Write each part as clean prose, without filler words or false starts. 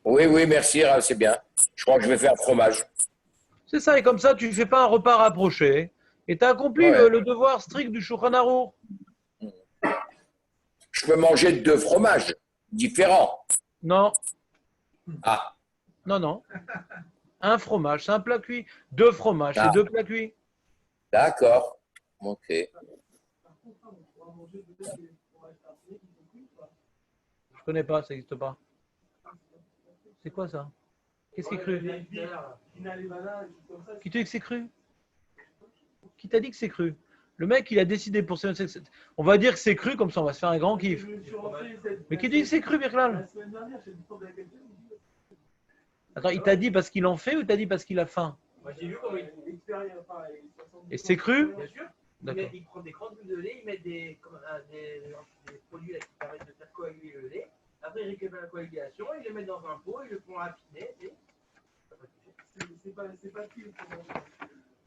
Oui, oui, merci, c'est bien. Je crois que je vais faire fromage. C'est ça, et comme ça, tu ne fais pas un repas rapproché. Et tu as accompli Ouais. le devoir strict du Shulchan Arour. Je peux manger deux fromages différents. Non, Ah, non, non. Un fromage, c'est un plat cuit. Deux fromages, c'est ah, deux plats cuits. d'accord. Ok. Je connais pas, ça n'existe pas. C'est quoi ça? Qu'est-ce qui est cru? Qui te dit que c'est cru? Qui t'a dit que c'est cru? Le mec, il a décidé pour ses... On va dire que c'est cru, comme ça, on va se faire un grand kiff. Mais qui dit que c'est cru, Birklal? Attends, il t'a dit parce qu'il en fait ou il t'a dit parce qu'il a faim? Et c'est cru? Bien sûr. D'accord. Ils prennent des grandes bulles de lait, ils mettent des produits là, qui permettent de faire coaguler le lait. Après, ils récupèrent la coagulation, ils le mettent dans un pot, ils le font affiner. Et... C'est pas cuit.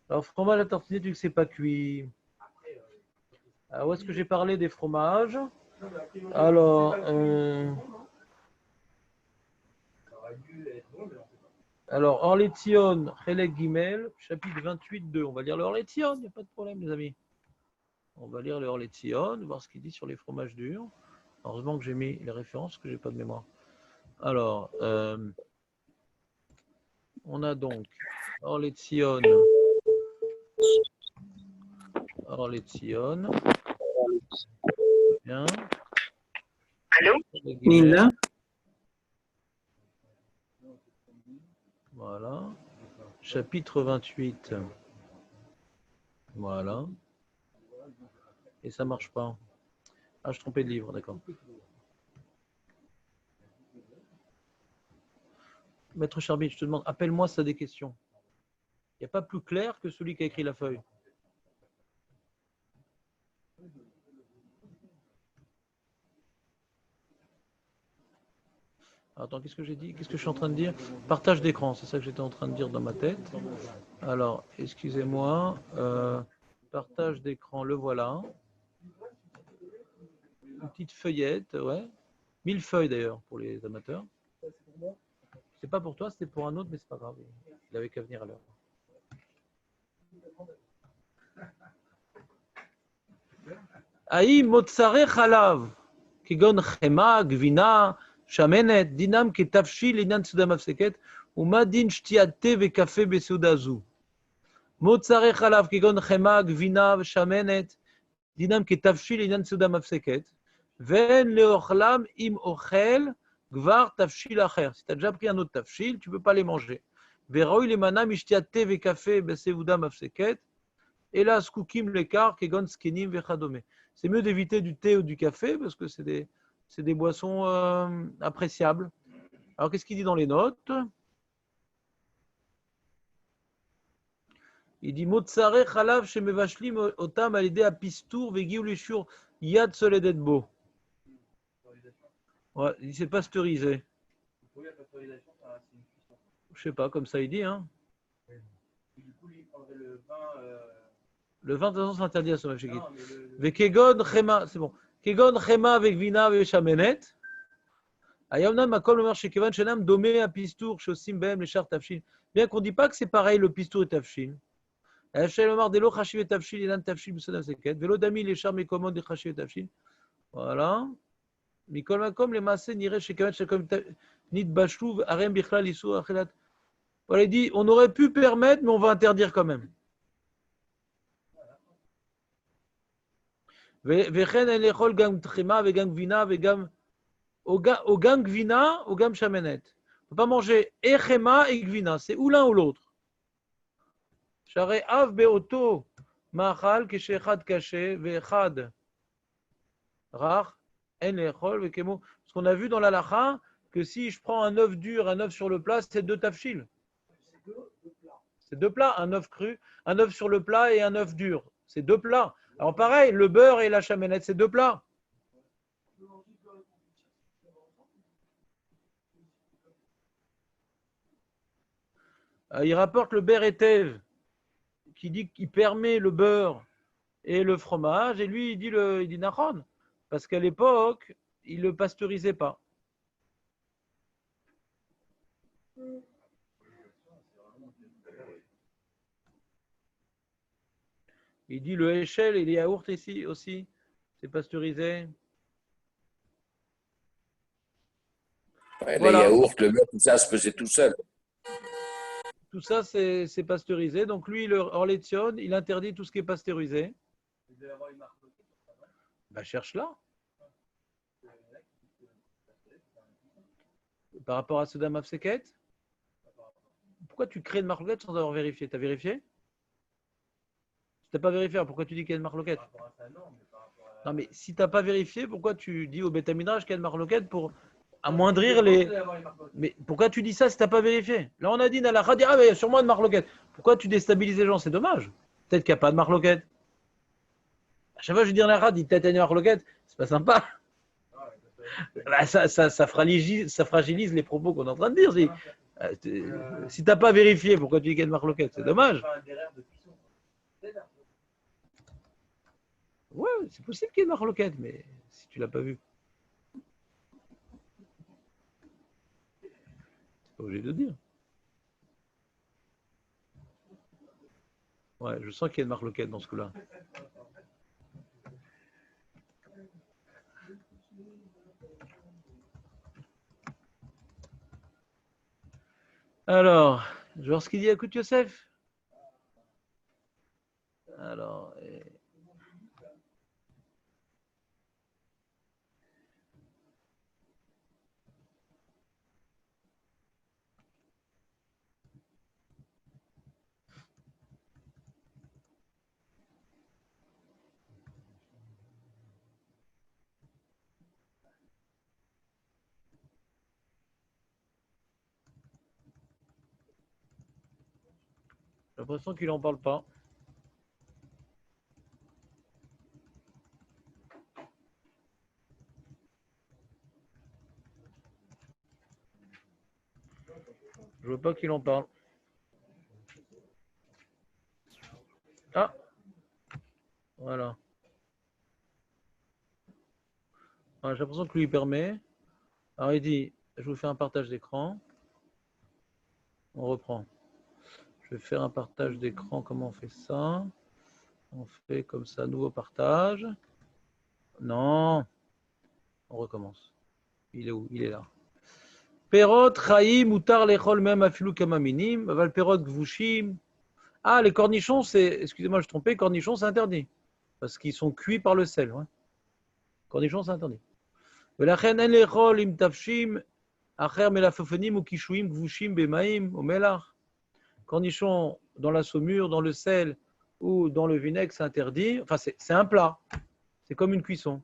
Alors, fromage à tartiner, tu dis que c'est pas cuit. Alors, où est-ce que j'ai parlé des fromages? Alors, alors Orlétion, Chelek Gimel, chapitre 28.2. On va lire le Orlétion, il n'y a pas de problème, les amis. On va lire le Orlétion, voir ce qu'il dit sur les fromages durs. Heureusement que j'ai mis les références, parce que je n'ai pas de mémoire. Alors, on a donc Orlétion. Orlétion. Bien. Allô? Chelek Gimel. Nina? Voilà. Chapitre 28. Voilà. Et ça marche pas. Ah, je trompais de livre, d'accord. Maître Charbit, je te demande, appelle-moi si tu as des questions. Il n'y a pas plus clair que celui qui a écrit la feuille. Attends, qu'est-ce que j'ai dit? Qu'est-ce que je suis en train de dire? Partage d'écran, c'est ça que j'étais en train de dire dans ma tête. Alors, excusez-moi. Partage d'écran, le voilà. Une petite feuillette, ouais. 1000 feuilles d'ailleurs pour les amateurs. C'est pas pour toi, c'était pour un autre, mais c'est pas grave. Il avait qu'à venir à l'heure. Aïe, motsare chalav, kigon chema, gvina, shamenet, dinam ketafshi, linan sudam afseket, umadin shtiate ve café besoudazu. Motsare chalav, kigon chema, gvina, shamenet, dinam ketafshi, linan sudam afseket, ven leochlam im ochel, gvar tafshil acher. Si tu as déjà pris un autre tafshil, tu ne peux pas les manger. Veroy le manam ishtiate ve café besoudaam afseket, et là, skoukim lekar, kegon skenim vechadome. C'est mieux d'éviter du thé ou du café parce que c'est des boissons appréciables. Alors, qu'est-ce qu'il dit dans les notes? Il dit Motsare chalav shemevashlim otam alide apistour vegiu leshur yad soledetbo. Ouais, il dit c'est pasteurisé. Je sais pas, comme ça il dit. Hein. Le vin, de toute façon, c'est interdit à ce match. Vekegon chema, c'est bon. Kegon chema avec vina ve shamenet. Ayamnam makom le chez Kevan Shenam domé à pistour shosim bem les char tafshin. Bien qu'on ne dit pas que c'est pareil le pistour et tafshin. Ayachel Omar delo chashiv et tafshin ilan tafshin b'sadam seket. Velo dami les char mekomod de chashiv et tafshin. Voilà. Mikol makom les massé nire chez Kevan shekom nit bashluv arem bichlal isur achelat. Voilà, il dit on aurait pu permettre, mais on va interdire quand même. Vechen el echol gam tchema ve gam gvina ve gam au gam gvina, au gam shamenet. On ne peut pas manger echema et gvina, c'est ou l'un ou l'autre. Share av beoto machal keshechad kaché veechad rach en lechol vekemo. Parce qu'on a vu dans l'alacha que si je prends un œuf dur, un œuf sur le plat, c'est deux tafshil. C'est deux plats, un œuf cru, un œuf sur le plat et un œuf dur. C'est deux plats. Alors pareil, le beurre et la chaménette, c'est deux plats. Il rapporte le Beretev qui dit qu'il permet le beurre et le fromage, et lui il dit Nahon, parce qu'à l'époque, il ne le pasteurisait pas. Il dit le échelle et les yaourts ici aussi, c'est pasteurisé. Ouais, les Voilà, yaourts, le beurre, tout ça se faisait tout seul. tout ça c'est pasteurisé. Donc lui, le Orlétion, il interdit tout ce qui est pasteurisé. Bah, cherche-la. Par rapport à Sodam Afseket, pourquoi tu crées une marloquette sans avoir vérifié? Tu as vérifié? Si tu n'as pas vérifié, alors pourquoi tu dis qu'il y a une marloquette? Non, mais si tu n'as pas vérifié, pourquoi tu dis au Beth Midrash qu'il y a une marloquette pour amoindrir les. Mais pourquoi tu dis ça si tu n'as pas vérifié? Là, on a dit, Nala Khadi, ah, mais il y a sûrement une marloquette. Pourquoi tu déstabilises les gens? C'est dommage. Peut-être qu'il n'y a pas de marloquette. À chaque fois, je dis la Khadi, peut-être qu'il y a une marloquette. C'est pas sympa. Bah, ça fragilise les propos qu'on est en train de dire. Si tu n'as pas vérifié, pourquoi tu dis qu'il y a une marloquette? C'est dommage. Ouais, c'est possible qu'il y ait une marloquette, mais si tu l'as pas vu, c'est pas obligé de dire. Ouais, je sens qu'il y a une marloquette dans ce coup-là. Alors, je vais voir ce qu'il dit à Kout Yosef. Alors, j'ai l'impression qu'il n'en parle pas. Je veux pas qu'il en parle. Ah, voilà. Ah, j'ai l'impression que lui permet. Alors il dit, je vous fais un partage d'écran. On reprend. Je vais faire un partage d'écran. Comment on fait ça? On fait comme ça, nouveau partage. Non. On recommence. Il est où? Il est là. Perot, chaim, utar lechol même afilu kamaminim, aval perot gvushim. Ah, les cornichons, c'est, excusez-moi, je me trompais, cornichons, c'est interdit. Parce qu'ils sont cuits par le sel. Ouais. Cornichons, c'est interdit. Velachen en lechol im tafshim, acher melafofenim ou kishuim gvushim bemaim au melach. Cornichons dans la saumure, dans le sel ou dans le vinaigre, c'est interdit. Enfin, c'est un plat. C'est comme une cuisson.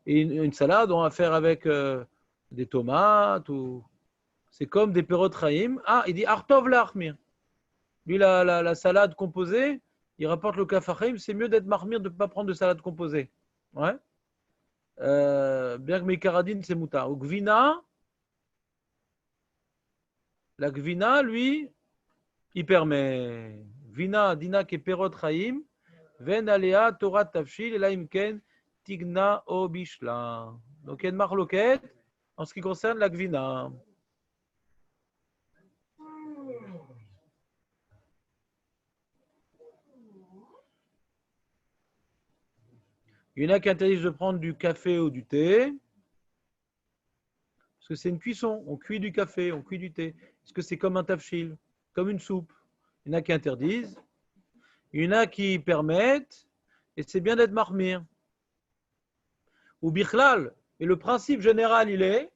Et une salade, on va faire avec des tomates ou. C'est comme des perot chaim. Ah, il dit Artov l'achmir. Lui, la salade composée, il rapporte le kafarim, c'est mieux d'être marmire, de ne pas prendre de salade composée. Ouais. Bien que mes caradines, c'est moutarde. Ou gvina, la gvina, lui, il permet. Gvina, dina ke perot chaim, ven alea Torah tafshil, elaim ken tigna o bishla. Donc il y a une marloquette en ce qui concerne la gvina. Il y en a qui interdisent de prendre du café ou du thé, parce que c'est une cuisson. On cuit du café, on cuit du thé. Est-ce que c'est comme un tafshil, comme une soupe? Il y en a qui interdisent. Il y en a qui permettent, et c'est bien d'être marmire. Ou bichlal. Et le principe général, il est.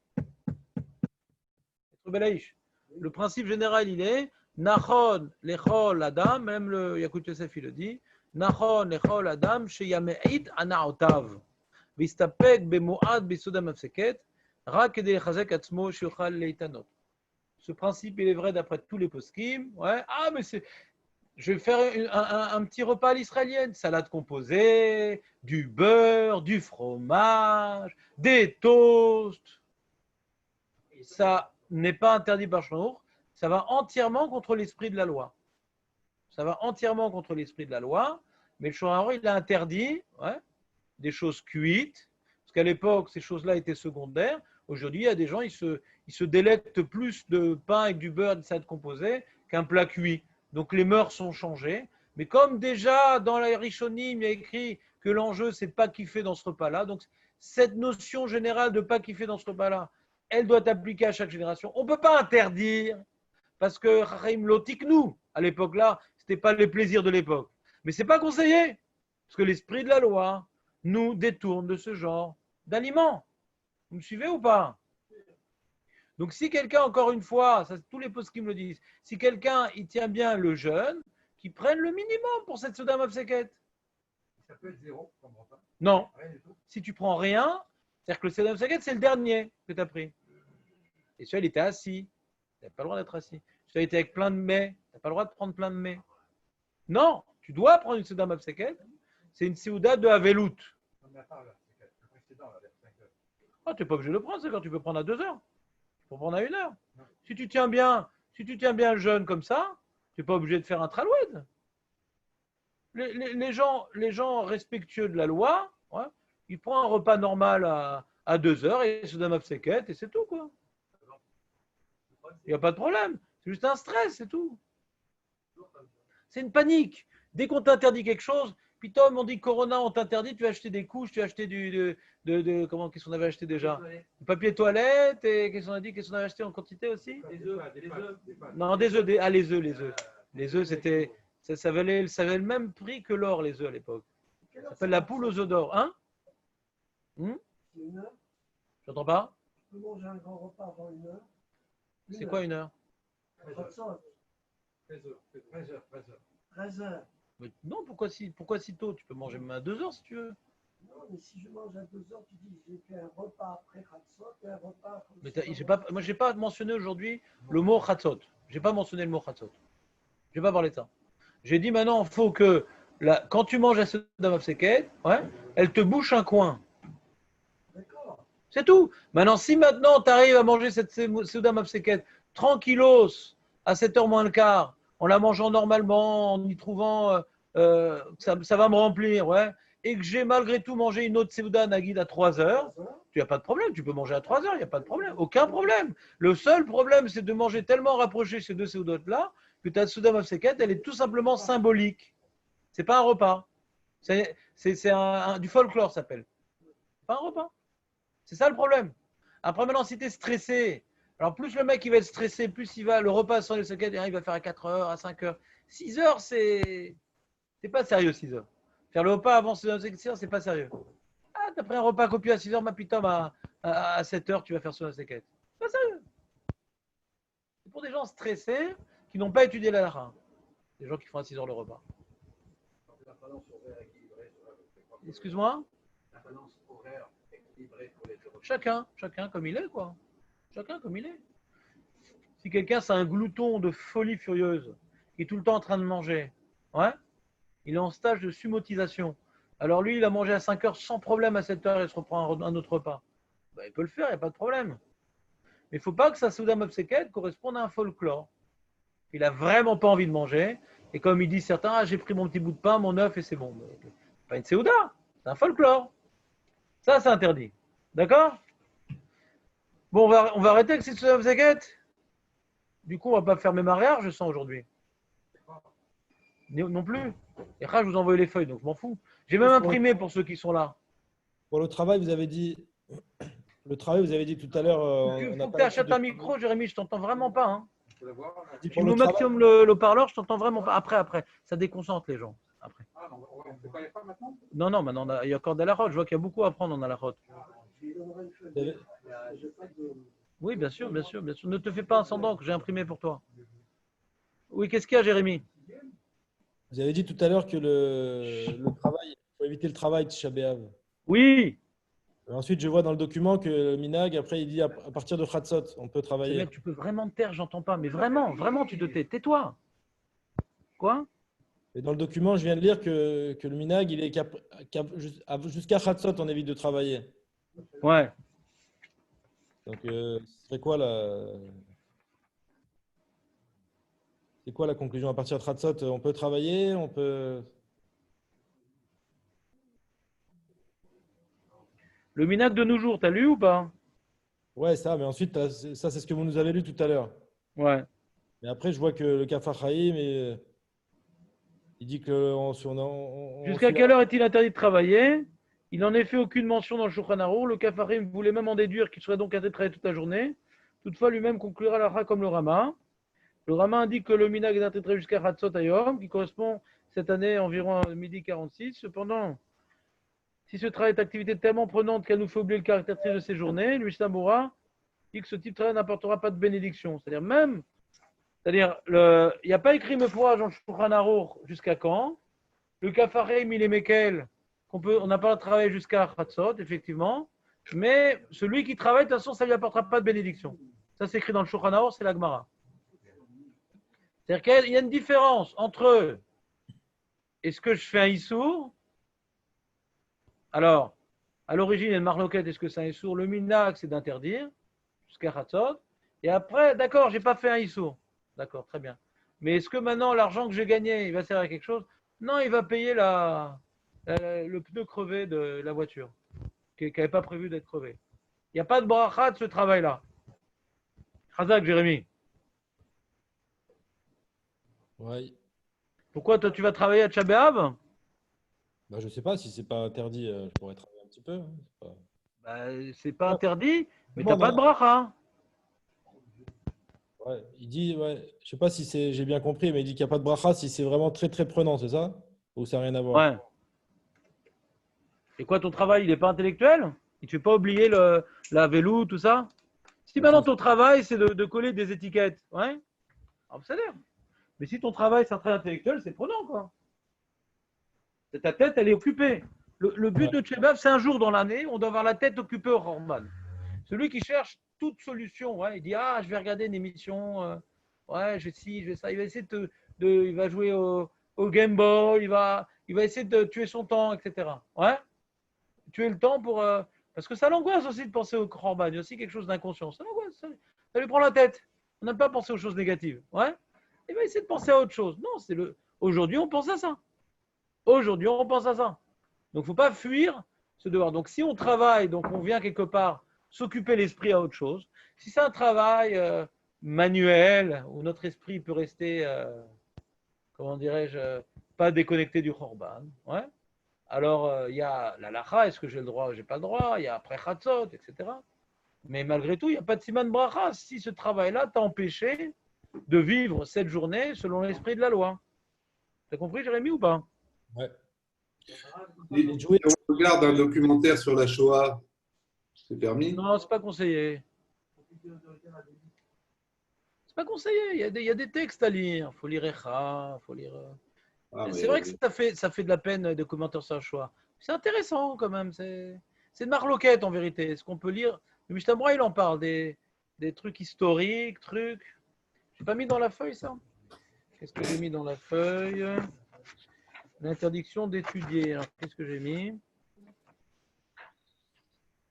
Le principe général, il est. Nachon lechol adam, même le Yakut Yosef, il le dit. Nachon lechol adam, sheyame'it anaotav. Vistapek bemoad besudam afseket. Ce principe, il est vrai d'après tous les poskim. Ouais. Ah, mais je vais faire un petit repas à l'israélienne. Salade composée, du beurre, du fromage, des toasts. Ça n'est pas interdit par Shlomo. Ça va entièrement contre l'esprit de la loi. Ça va entièrement contre l'esprit de la loi. Mais le Shlomo, il a interdit des choses cuites. Parce qu'à l'époque, ces choses-là étaient secondaires. Aujourd'hui, il y a des gens, ils se délectent plus de pain avec du beurre et de salade composée qu'un plat cuit. Donc les mœurs sont changées. Mais comme déjà dans la Rishonim, il y a écrit que l'enjeu, c'est pas kiffer dans ce repas-là. Donc cette notion générale de pas kiffer dans ce repas-là, elle doit appliquer à chaque génération. On ne peut pas interdire, parce que Chachamim Lotiknou, à l'époque-là, ce n'était pas les plaisirs de l'époque. Mais ce n'est pas conseillé, parce que l'esprit de la loi nous détourne de ce genre d'aliments. Vous me suivez ou pas? Donc si quelqu'un, encore une fois, ça, tous les postes qui me le disent, si quelqu'un il tient bien le jeûne, qu'il prenne le minimum pour cette Souda Mafseket. Ça peut être zéro comme repas. Non. Rien du tout. Si tu prends rien, c'est-à-dire que le Souda Mafseket, c'est le dernier que tu as pris. Et celui-là, il était assis. Tu n'as pas le droit d'être assis. Celui-là, il était avec plein de mets. Tu n'as pas le droit de prendre plein de mets. Non, tu dois prendre une Souda Mafseket. C'est une Souda de Havelout. Non, mais à part là, c'est le précédent, là, vers 5 heures. Ah, tu n'es pas obligé de le prendre, c'est quand tu peux prendre à 2 heures. Tu peux prendre à 1 heure. Si tu tiens bien le jeûne comme ça, tu n'es pas obligé de faire un traloued. Les gens respectueux de la loi, ouais, ils prennent un repas normal à 2 heures et se donnent mafseket et c'est tout, quoi. Il n'y a pas de problème. C'est juste un stress, c'est tout. C'est une panique. Dès qu'on t'interdit quelque chose, puis Tom, on dit Corona, on t'interdit, tu vas acheter des couches, tu vas acheter qu'est-ce qu'on avait acheté déjà? Du papier toilette et qu'est-ce qu'on a dit? Qu'est-ce qu'on avait acheté en quantité aussi? Des œufs, des œufs. Non, des œufs, les œufs. Les œufs, c'était, ça valait le même prix que l'or, les œufs à l'époque. Ça s'appelle la poule aux œufs d'or. Hein? C'est 1 heure. J'entends pas? Je peux manger un grand repas avant 1 heure. C'est quoi 1 heure? 13 heures. 13 heures. 13 heures. Mais non, pourquoi si tôt? Tu peux manger même à 2 heures si tu veux. Non, mais si je mange à 2 heures, tu dis j'ai fait un repas après Khatsot et un repas. Mais moi, je n'ai pas mentionné aujourd'hui le mot chatzot. Je n'ai pas mentionné le mot chatzot. Je n'ai pas parlé de ça. J'ai dit maintenant, il faut que quand tu manges la Seuda Mafseket, ouais, elle te bouche un coin. D'accord. C'est tout. Maintenant, si maintenant tu arrives à manger cette Seuda Mafseket tranquillos, à 7h moins le quart, en la mangeant normalement, en y trouvant ça va me remplir, ouais, et que j'ai malgré tout mangé une autre Seuda Nagid à 3 heures, tu n'as pas de problème, tu peux manger à 3 heures, il n'y a pas de problème, aucun problème. Le seul problème, c'est de manger tellement rapproché ces deux Seudotes-là que ta Seuda Mafseket, elle est tout simplement symbolique. Ce n'est pas un repas. C'est du folklore, ça s'appelle. Pas un repas. C'est ça le problème. Après, maintenant, si tu es stressé, alors plus le mec il va être stressé, plus le repas sans les Mafseket, il va faire à 4 heures, à 5 heures. 6 heures, c'est pas sérieux, 6 heures. Faire le repas avant 6 heures, c'est pas sérieux. Ah, t'as pris un repas copieux à 6 heures, ma putain, à 7 heures, tu vas faire sur la séquette. C'est pas sérieux. C'est pour des gens stressés qui n'ont pas étudié la lara. Des gens qui font à 6 heures le repas. La balance horaire équilibrée. Excuse-moi? La balance horaire équilibrée pour les deux repas. Chacun comme il est, quoi. Chacun comme il est. Si quelqu'un, c'est un glouton de folie furieuse, qui est tout le temps en train de manger, ouais, il est en stage de sumotisation. Alors lui, il a mangé à 5 heures sans problème à 7 heures et se reprend un autre repas. Ben, il peut le faire, il n'y a pas de problème. Mais il ne faut pas que sa Souda Mafseket corresponde à un folklore. Il n'a vraiment pas envie de manger. Et comme il dit certains, ah, j'ai pris mon petit bout de pain, mon œuf et c'est bon. Mais, pas une Souda, c'est un folklore. Ça, c'est interdit. D'accord? Bon, on va arrêter avec cette Souda Mafseket. Du coup, on ne va pas faire mes mariages, je sens aujourd'hui. Non plus. Et là, je vous envoie les feuilles, donc je m'en fous. J'ai même imprimé pour ceux qui sont là. Pour le travail, vous avez dit tout à l'heure. Il faut que tu achètes un micro, Jérémy, je t'entends vraiment pas. Hein. Tu peux l'avoir là. Dit Tu pour mets le au travail, maximum le parleur, je t'entends vraiment pas. Après. Ça déconcentre les gens. Après. Ah, non, on ne fait pas les pas maintenant. Non, maintenant, il y a encore de la route. Je vois qu'il y a beaucoup à prendre en la route. Je lui donnerai une feuille. vous avez- J'ai pas de. Oui, bien sûr. Ne te fais pas un sandal que j'ai imprimé pour toi. Oui, qu'est-ce qu'il y a, Jérémy? vous avez dit tout à l'heure que le travail, il faut éviter le travail de Tisha B'Av. Oui. Ensuite, je vois dans le document que le Minag, après, il dit à partir de Khatsot, on peut travailler. Mec, tu peux vraiment te taire, j'entends pas. Mais vraiment, tu te tais. Tais-toi. Quoi? Et dans le document, je viens de lire que le Minag, il est jusqu'à Khatsot, on évite de travailler. Ouais. Donc, ce serait quoi c'est quoi la conclusion? À partir de Khatsot, on peut travailler, on peut. Le Minac de nos jours, t'as lu ou pas? Ouais, ça, mais ensuite, ça, c'est ce que vous nous avez lu tout à l'heure. Ouais. Mais après, je vois que le Kafar Haïm, il dit que Jusqu'à quelle heure est-il interdit de travailler? Il n'en est fait aucune mention dans le Shulchan Arour. Le Kafarim voulait même en déduire qu'il serait donc interdit de travailler toute la journée. Toutefois, lui-même conclura la comme le Rama. Le Rama indique que le Minag est interdit de travailler jusqu'à Hatzot Hayom, qui correspond cette année environ à midi 46. Cependant, si ce travail est activité tellement prenante qu'elle nous fait oublier le caractère triste de ces journées, le Mishnah Bora dit que ce type de travail n'apportera pas de bénédiction. C'est-à-dire, il n'y a pas écrit Mefourage dans le Shulchan Arour jusqu'à quand. Le Kafarim, il est Mekel, on n'a pas travaillé jusqu'à Hatzot, effectivement. Mais celui qui travaille, de toute façon, ça ne lui apportera pas de bénédiction. Ça, c'est écrit dans le Shulchan Arour, c'est la Gemara. C'est-à-dire qu'il y a une différence entre est-ce que je fais un Issour? Alors, à l'origine, il y a une marloquette, est-ce que c'est un Issour? Le Minag, c'est d'interdire jusqu'à Hatzot. Et après, d'accord, je n'ai pas fait un Issour. D'accord, très bien. Mais est-ce que maintenant, l'argent que j'ai gagné, il va servir à quelque chose? Non, il va payer le pneu crevé de la voiture, qui n'avait pas prévu d'être crevé. Il n'y a pas de bracha de ce travail-là. Khazak, Jérémy. Ouais. Pourquoi toi, tu vas travailler à Tchabéab? Bah, je sais pas si c'est pas interdit, je pourrais travailler un petit peu, hein. C'est pas interdit, mais tu Bon, n'as pas de bracha. ouais, il dit, ouais, je sais pas si j'ai bien compris, mais il dit qu'il n'y a pas de bracha si c'est vraiment très très prenant, c'est ça? Ou ça n'a rien à voir? Ouais. Et quoi, ton travail, il n'est pas intellectuel? Et tu ne veux pas oublier la vélo, tout ça? Si maintenant ton travail, c'est de coller des étiquettes, ouais, alors, ça a l'air. Mais si ton travail, c'est un travail intellectuel, c'est prenant, quoi. Ta tête, elle est occupée. Le but de Tchébav, c'est un jour dans l'année, on doit avoir la tête occupée au Horman. Celui qui cherche toute solution, ouais, il dit ah, je vais regarder une émission, ouais, je vais ci, je vais ça. Il va essayer il va jouer au Game Boy, il va essayer de tuer son temps, etc. Ouais, tuer le temps parce que ça l'angoisse aussi de penser au Horman. Il y a aussi quelque chose d'inconscient. Ça l'angoisse, ça lui prend la tête. On n'aime pas penser aux choses négatives. Ouais, il va essayer de penser à autre chose. Non, aujourd'hui, on pense à ça. Aujourd'hui, on pense à ça. Donc, il ne faut pas fuir ce devoir. Donc, si on travaille, donc on vient quelque part s'occuper l'esprit à autre chose. Si c'est un travail manuel où notre esprit peut rester, comment dirais-je, pas déconnecté du Khorban, ouais. Alors, il y a la lacha, est-ce que j'ai le droit ou j'ai pas le droit? Il y a après Khatzot, etc. Mais malgré tout, il n'y a pas de siman bracha si ce travail-là t'a empêché de vivre cette journée selon l'esprit de la loi. Tu as compris, Jérémy, ou pas? Ouais. Et si on regarde un documentaire sur la Shoah, c'est permis? Non, c'est pas conseillé. C'est pas conseillé. Il y a des textes à lire. Il faut lire Echa, faut lire. Ah, C'est vrai que ça fait de la peine de commenter sur le choix. C'est intéressant quand même. C'est une marloquette en vérité. Ce qu'on peut lire. Le Mishnah Bora, il en parle des trucs historiques, trucs. J'ai pas mis dans la feuille ça. Qu'est-ce que j'ai mis dans la feuille? L'interdiction d'étudier. Alors, qu'est-ce que j'ai mis?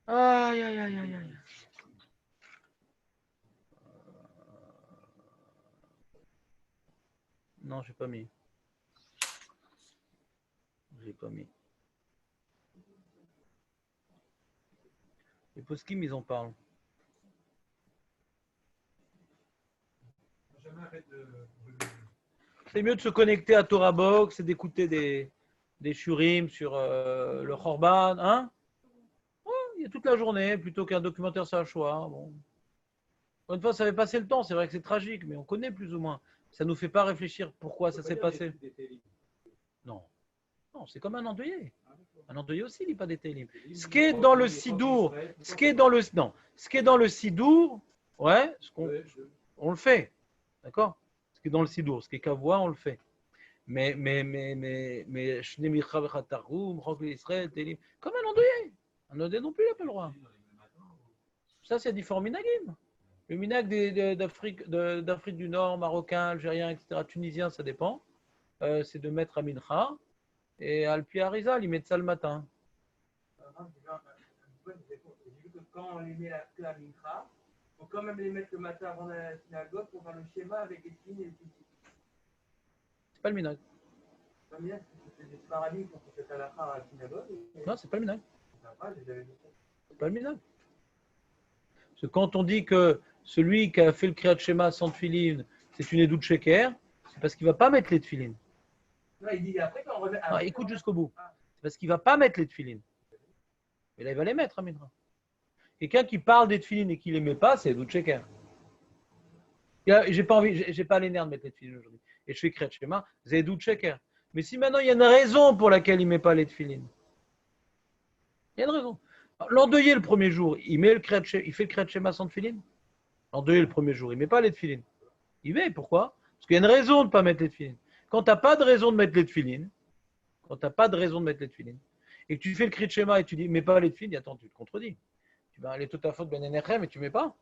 Aïe, aïe, aïe, aïe, aïe. Non, j'ai pas mis. J'ai pas mis. Les poskim, ils en parlent. C'est mieux de se connecter à Torah Box et d'écouter des shurim sur le Khorban. Hein? Ouais, il y a toute la journée plutôt qu'un documentaire sur la Shoah. Bon. Encore une fois, ça fait passer le temps. C'est vrai que c'est tragique, mais on connaît plus ou moins. Ça ne nous fait pas réfléchir pourquoi ça s'est passé. Non. Non, c'est comme un endeuillé. Un endeuillé aussi, il lit pas des télim. Ce qui est dans le Sidour, ce qui est dans le Sidour, ouais, on le fait. D'accord? Ce qui est dans le Sidour, ce qui est Kavoua, on le fait. Mais, comme un endeuillé. Un endeuillé non plus, il n'a pas le droit. Ça, c'est différents minagim. Le minag d'Afrique du Nord, marocain, algérien, etc., tunisien, ça dépend. C'est de mettre à mincha. Et Alpi Arizal, ils mettent ça le matin. J'ai vu que quand on les met que à Mincha, il faut quand même les mettre le matin avant la synagogue pour faire le schéma avec les signes et les petits. C'est pas le minag. C'est pas minag, c'est des paradis pour que cette halakha à la synagogue. Non, c'est pas le minag. C'est pas le minag. Parce que quand on dit que celui qui a fait le Kriyat Shema sans tefilin, c'est une édoute sheker, c'est parce qu'il ne va pas mettre les tefilin. Non, il dit après quand on revient. Non, écoute jusqu'au bout. C'est parce qu'il ne va pas mettre les tefilin. Mais là, il va les mettre, Aminra. Quelqu'un qui parle des tefilin et qui ne les met pas, c'est édoute sheker. J'ai pas envie, j'ai pas les nerfs de mettre les tefilin aujourd'hui. Et je fais Kriyat Shema, c'est édoute sheker. Mais si maintenant il y a une raison pour laquelle il ne met pas les tefilin, il y a une raison. L'endeuillé le premier jour, il fait le Kriyat Shema sans tefilin. L'endeuillé le premier jour, il ne met pas les tefilin. Il met, pourquoi? Parce qu'il y a une raison de ne pas mettre les tefilin. Quand tu n'as pas de raison de mettre les tefilin, et que tu fais le Kriyat Shema et tu dis, mets pas les tefilin, attends, tu te contredis. Tu vas aller toute ta faute, Ben Enechem, et tu ne mets pas.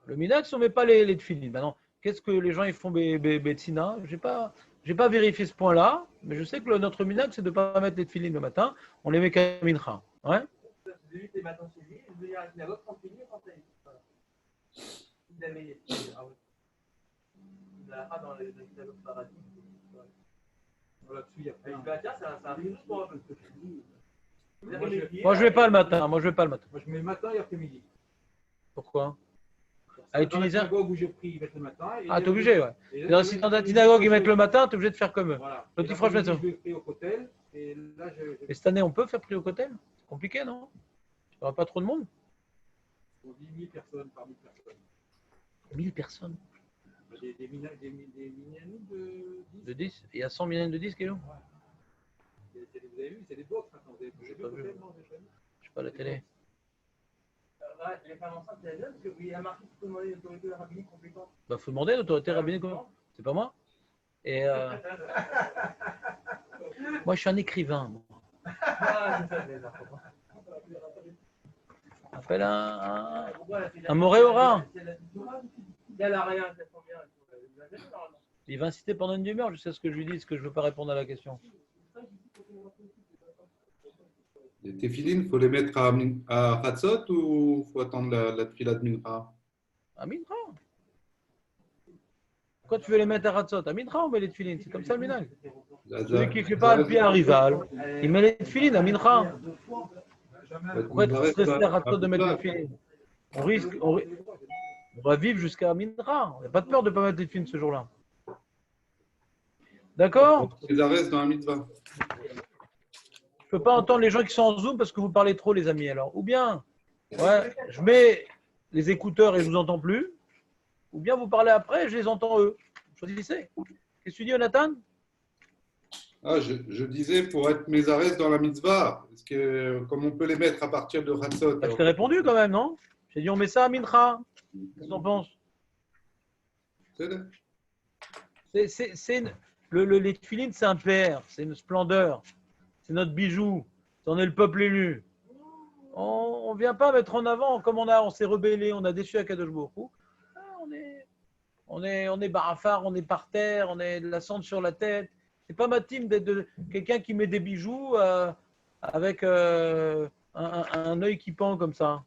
Le minax, on ne met pas les tefilin. Maintenant, qu'est-ce que les gens ils font Betsina? Je n'ai pas vérifié ce point-là, mais je sais que notre minax, c'est de ne pas mettre les tefilin le matin. On les met qu'à mincha. Ouais. Celui qui est maintenant chez lui, il veut venir à la synagogue tranquillement quand il avait. Il a dans les synagogues paradis. Là-dessus, il y a Il plein. va tiens, ça arrive juste pour un peu. Moi, je ne vais pas le matin. Moi, je mets matin et après-midi. Pourquoi? Dans la Tunisien? synagogue où j'ai pris, ils mettent le matin. Ah, t'es obligé, ouais. Et C'est-à-dire, si dans ta synagogue, ils mettent le matin, tu es obligé de faire comme eux. Voilà. Le Et petit franche l'après-midi, matin. je vais pris au cotel. Et là, Et cette année, on peut faire prier au cotel? C'est compliqué, non? Il n'y aura pas trop de monde? on dit 1000 personnes par 1000 personnes. 1000 personnes. Des minyanim de 10. De 10? Il y a 100 millions de 10 kilos? Vous avez vu, c'est des box maintenant. Vous avez vu pas au vu. cotel, non, vous avez pas vu Je sais pas, la télé. Ouais, les femmes enceintes, c'est la jeune, parce qu'il y a marqué qu'il faut demander une autorité rabbinique compétente. Bah, faut demander l'autorité rabbinique. C'est pas moi. Et moi, je suis un écrivain. Moi. Ah, c'est ça, les enfants. Appelle un Pourquoi elle a fait la- Moréora. Il y a la rien, c'est combien? Il a jamais, normalement. Il va insister pendant une demi-heure. Je sais ce que je lui dis, ce que je veux pas répondre à la question. Les téfilines, il faut les mettre à Hatzot ou il faut attendre la tefila de Mincha? À Mincha. Pourquoi tu veux les mettre à Ratzot? À Mincha, on met les tefilines. C'est comme ça le minag. Celui qui ne fait pas le pied à rival, il met les tefilines à Mincha. Pourquoi être stressé à Ratzot de mettre les tefilines? On va vivre jusqu'à Mincha. On n'a pas de peur de ne pas mettre les tefilines ce jour-là. D'accord? Les arrêts dans la mitzvah. Je ne peux pas entendre les gens qui sont en Zoom parce que vous parlez trop, les amis. Alors, ou bien, ouais, je mets les écouteurs et je ne vous entends plus, ou bien vous parlez après et je les entends eux. Choisissez. Qu'est-ce que tu dis, Jonathan? Ah, je disais pour être mes arrêts dans la mitzvah, parce que comme on peut les mettre à partir de Hatzot. Bah, je t'ai répondu quand même, non? J'ai dit on met ça à Mincha. Qu'est-ce que tu en penses? Les tefilines, c'est un père, c'est une splendeur, c'est notre bijou, on est le peuple élu. On ne vient pas mettre en avant comme on s'est rebellé, on a déçu Akadosh Baruch Hu. On est barafard, on est par terre, on est de la cendre sur la tête. C'est pas ma team d'être quelqu'un qui met des bijoux avec un œil qui pend comme ça.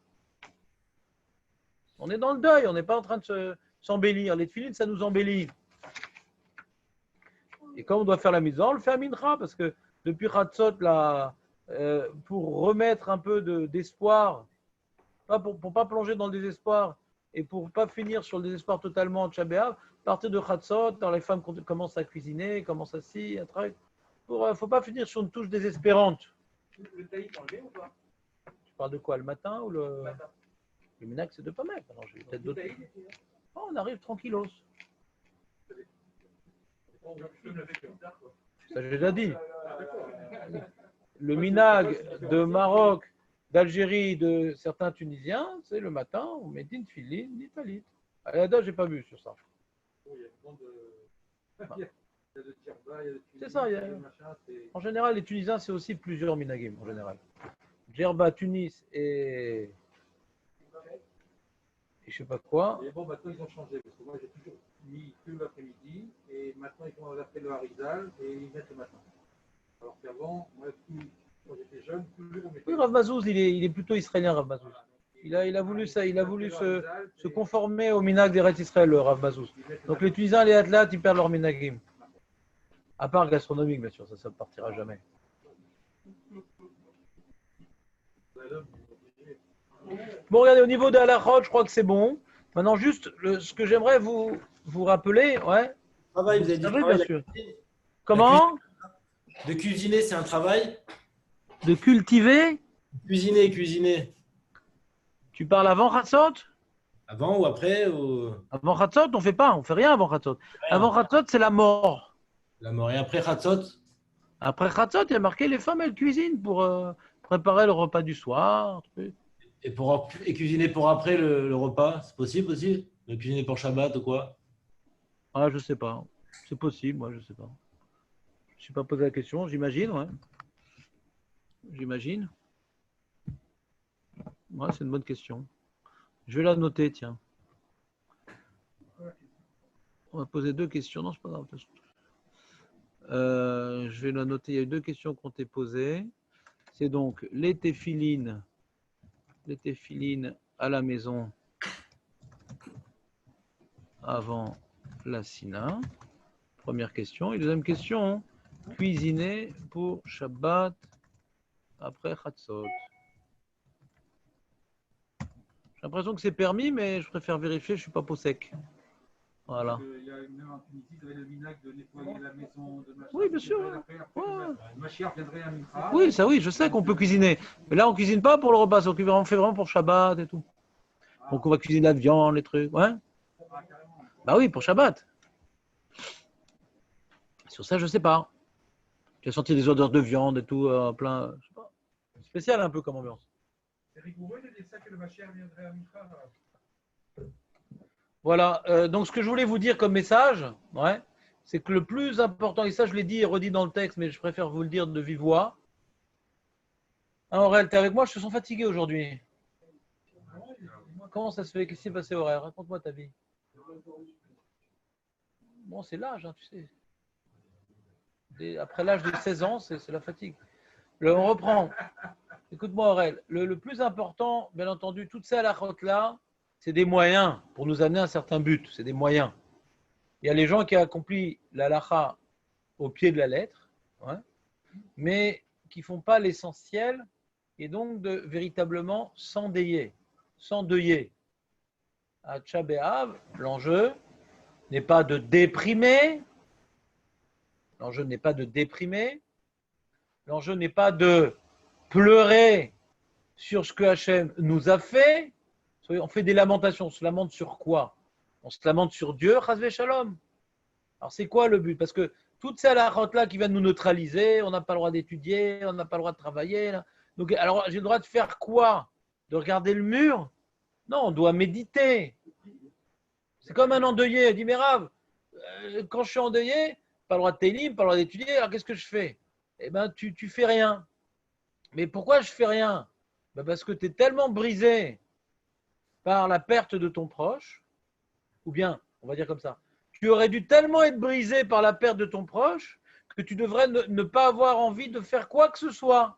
On est dans le deuil, on n'est pas en train de s'embellir. Les tefilines, ça nous embellit. Et comme on doit faire la mise on le fait à Mincha, parce que depuis Hatzot, là, pour remettre un peu d'espoir, pas pour ne pas plonger dans le désespoir et pour ne pas finir sur le désespoir totalement en Tchabéa, à partir de Hatzot, quand les femmes commencent à cuisiner, commencent à scier, à travailler, il ne faut pas finir sur une touche désespérante. Le taïf enlevé ou pas? Tu parles de quoi, le matin ou le Matin. Le minac, c'est de pas mettre. Alors, j'ai peut-être Le d'autres. taïf, Oh, on arrive tranquillos. je peux me lever plus tard, quoi. Ça, j'ai déjà dit. Le minag de Maroc, d'Algérie, de certains Tunisiens, c'est le matin, on met une filine, une talit. À Yada, j'ai pas vu sur ça. Il y a plein de. Il y a de Tirba, il y a de C'est ça, il y a- machin, c'est- En général, les Tunisiens, c'est aussi plusieurs minagim, en général. Djerba, Tunis et je sais pas quoi. Et bon, maintenant ils ont changé, parce que moi j'ai toujours mis que l'après-midi, et maintenant ils font adapter le harizal et ils mettent le matin. Alors qu'avant, moi, quand j'étais jeune, toujours on mettait. Oui, Rav Mazouz, il est plutôt israélien, Rav Mazouz. Il a voulu ça, il a voulu se conformer au minag d'Eretz Israël, le Rav Mazouz. Donc les Tunisiens, les athlètes, ils perdent leur minagim. À part gastronomique, bien sûr, ça ne partira jamais. Bon, regardez, au niveau de la halachot, je crois que c'est bon. Maintenant, juste ce que j'aimerais vous rappeler, ouais. Travail, vous avez dit Oui, travail, bien sûr. Comment? de cuisiner, c'est un travail. De cultiver? Cuisiner. Tu parles avant Khatsot? Avant ou après ou... Avant Khatsot, on fait rien avant Khatsot. Avant Khatsot, c'est la mort. La mort. Et après Khatsot? Après Khatsot, il y a marqué les femmes, elles cuisinent pour préparer le repas du soir. Truc. Et cuisiner pour après le repas, c'est possible aussi? De cuisiner pour Shabbat ou quoi? Ah, je sais pas. C'est possible, moi, je sais pas. Je ne suis pas posé la question, j'imagine, ouais. J'imagine. Ouais, c'est une bonne question. Je vais la noter, tiens. On va poser 2 questions. Non, c'est pas grave. Je vais la noter. Il y a eu 2 questions qui ont été posées. C'est donc les téphilines à la maison avant la Sina. Première question. Et deuxième question, cuisiner pour Shabbat après Chatzot. J'ai l'impression que c'est permis, mais je préfère vérifier, je ne suis pas peau sec. Voilà. Il y a même en Tunisie, vous avez le vinaigre de nettoyer la maison. De machin, Oui, bien sûr. après, le Mashiach viendrait à Mincha. Oui, ça oui, je sais qu'on peut cuisiner. Mais là, on ne cuisine pas pour le repas, on fait vraiment pour Shabbat et tout. Donc on va cuisiner la viande, les trucs. Ouais. Bah oui, pour Shabbat. Sur ça, je ne sais pas. Tu as senti des odeurs de viande et tout, plein. Je sais pas. Spécial un peu comme ambiance. C'est rigoureux de dire ça que le Mashiach viendrait à Mincha. Voilà, donc ce que je voulais vous dire comme message, ouais, c'est que le plus important, et ça je l'ai dit et redit dans le texte, mais je préfère vous le dire de vive voix. Hein, Aurel, tu es avec moi, je te sens fatigué aujourd'hui. Comment ça se fait? Qu'est-ce qui s'est passé, Aurel? Raconte-moi ta vie. Bon, c'est l'âge, hein, tu sais. Après l'âge de 16 ans, c'est la fatigue. On reprend. Écoute-moi, Aurel, le plus important, bien entendu, toutes ces halakhot-là, c'est des moyens pour nous amener à un certain but. C'est des moyens. Il y a les gens qui ont accompli l'halakha au pied de la lettre, ouais, mais qui ne font pas l'essentiel et donc de véritablement s'endeuiller. À Tcha B'Av, l'enjeu n'est pas de déprimer. L'enjeu n'est pas de déprimer. L'enjeu n'est pas de pleurer sur ce que Hachem nous a fait. On fait des lamentations. On se lamente sur quoi? On se lamente sur Dieu, Chasvé Shalom. Alors c'est quoi le but? Parce que toutes ces halakhot-là qui viennent nous neutraliser, on n'a pas le droit d'étudier, on n'a pas le droit de travailler. Là. Donc, alors j'ai le droit de faire quoi? De regarder le mur? Non, on doit méditer. C'est comme un endeuillé. Il dit, mais Rav, quand je suis endeuillé, pas le droit de télim, pas le droit d'étudier, alors qu'est-ce que je fais? Eh bien, tu fais rien. Mais pourquoi je fais rien? Ben parce que tu es tellement brisé par la perte de ton proche, ou bien, on va dire comme ça, tu aurais dû tellement être brisé par la perte de ton proche que tu devrais ne pas avoir envie de faire quoi que ce soit.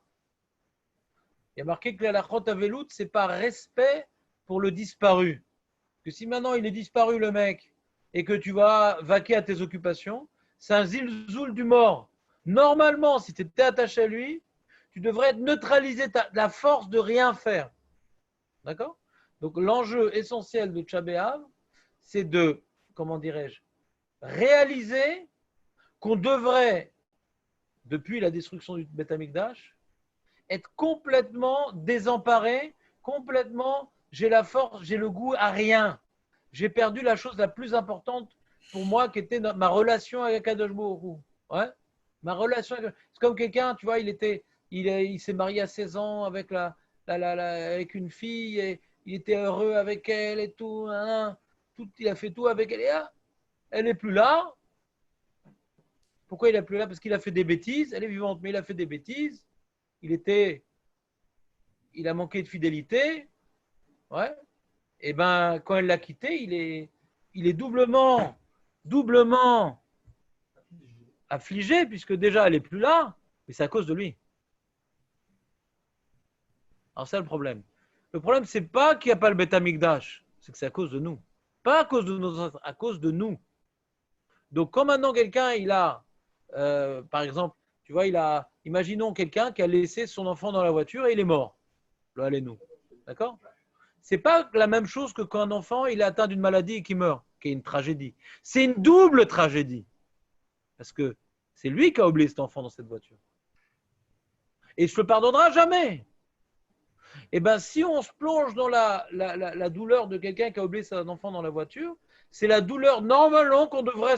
Il y a marqué que la halachot avelut, c'est par respect pour le disparu. Que si maintenant il est disparu le mec et que tu vas vaquer à tes occupations, c'est un zilzoul du mort. Normalement, si tu étais attaché à lui, tu devrais être neutralisé la force de rien faire. D'accord? Donc l'enjeu essentiel de Tcha B'Av, c'est de, comment dirais-je, réaliser qu'on devrait, depuis la destruction du Beth Amikdash, être complètement désemparé, complètement, j'ai la force, j'ai le goût à rien. J'ai perdu la chose la plus importante pour moi qui était ma relation avec Kadosh Baruch Hu. Ouais? Ma relation avec... C'est comme quelqu'un, tu vois, il s'est marié à 16 ans avec, avec une fille et il était heureux avec elle et tout. Il a fait tout avec elle. Et là, elle n'est plus là. Pourquoi il n'est plus là? Parce qu'il a fait des bêtises. Elle est vivante, mais il a fait des bêtises. Il a manqué de fidélité. Ouais. Et ben, quand elle l'a quitté, il est doublement affligé, puisque déjà elle n'est plus là, mais c'est à cause de lui. Alors c'est le problème. Le problème, c'est pas qu'il n'y a pas le Beth Amikdash, c'est que c'est à cause de nous. Pas à cause de nos ancêtres, à cause de nous. Donc quand maintenant quelqu'un, il a, par exemple, tu vois, imaginons quelqu'un qui a laissé son enfant dans la voiture et il est mort. Là, allez-nous. D'accord? c'est pas la même chose que quand un enfant il est atteint d'une maladie et qu'il meurt, qui est une tragédie. C'est une double tragédie. Parce que c'est lui qui a oublié cet enfant dans cette voiture. Et je ne le pardonnerai jamais. Eh bien, si on se plonge dans la douleur de quelqu'un qui a oublié son enfant dans la voiture, c'est la douleur normalement qu'on devrait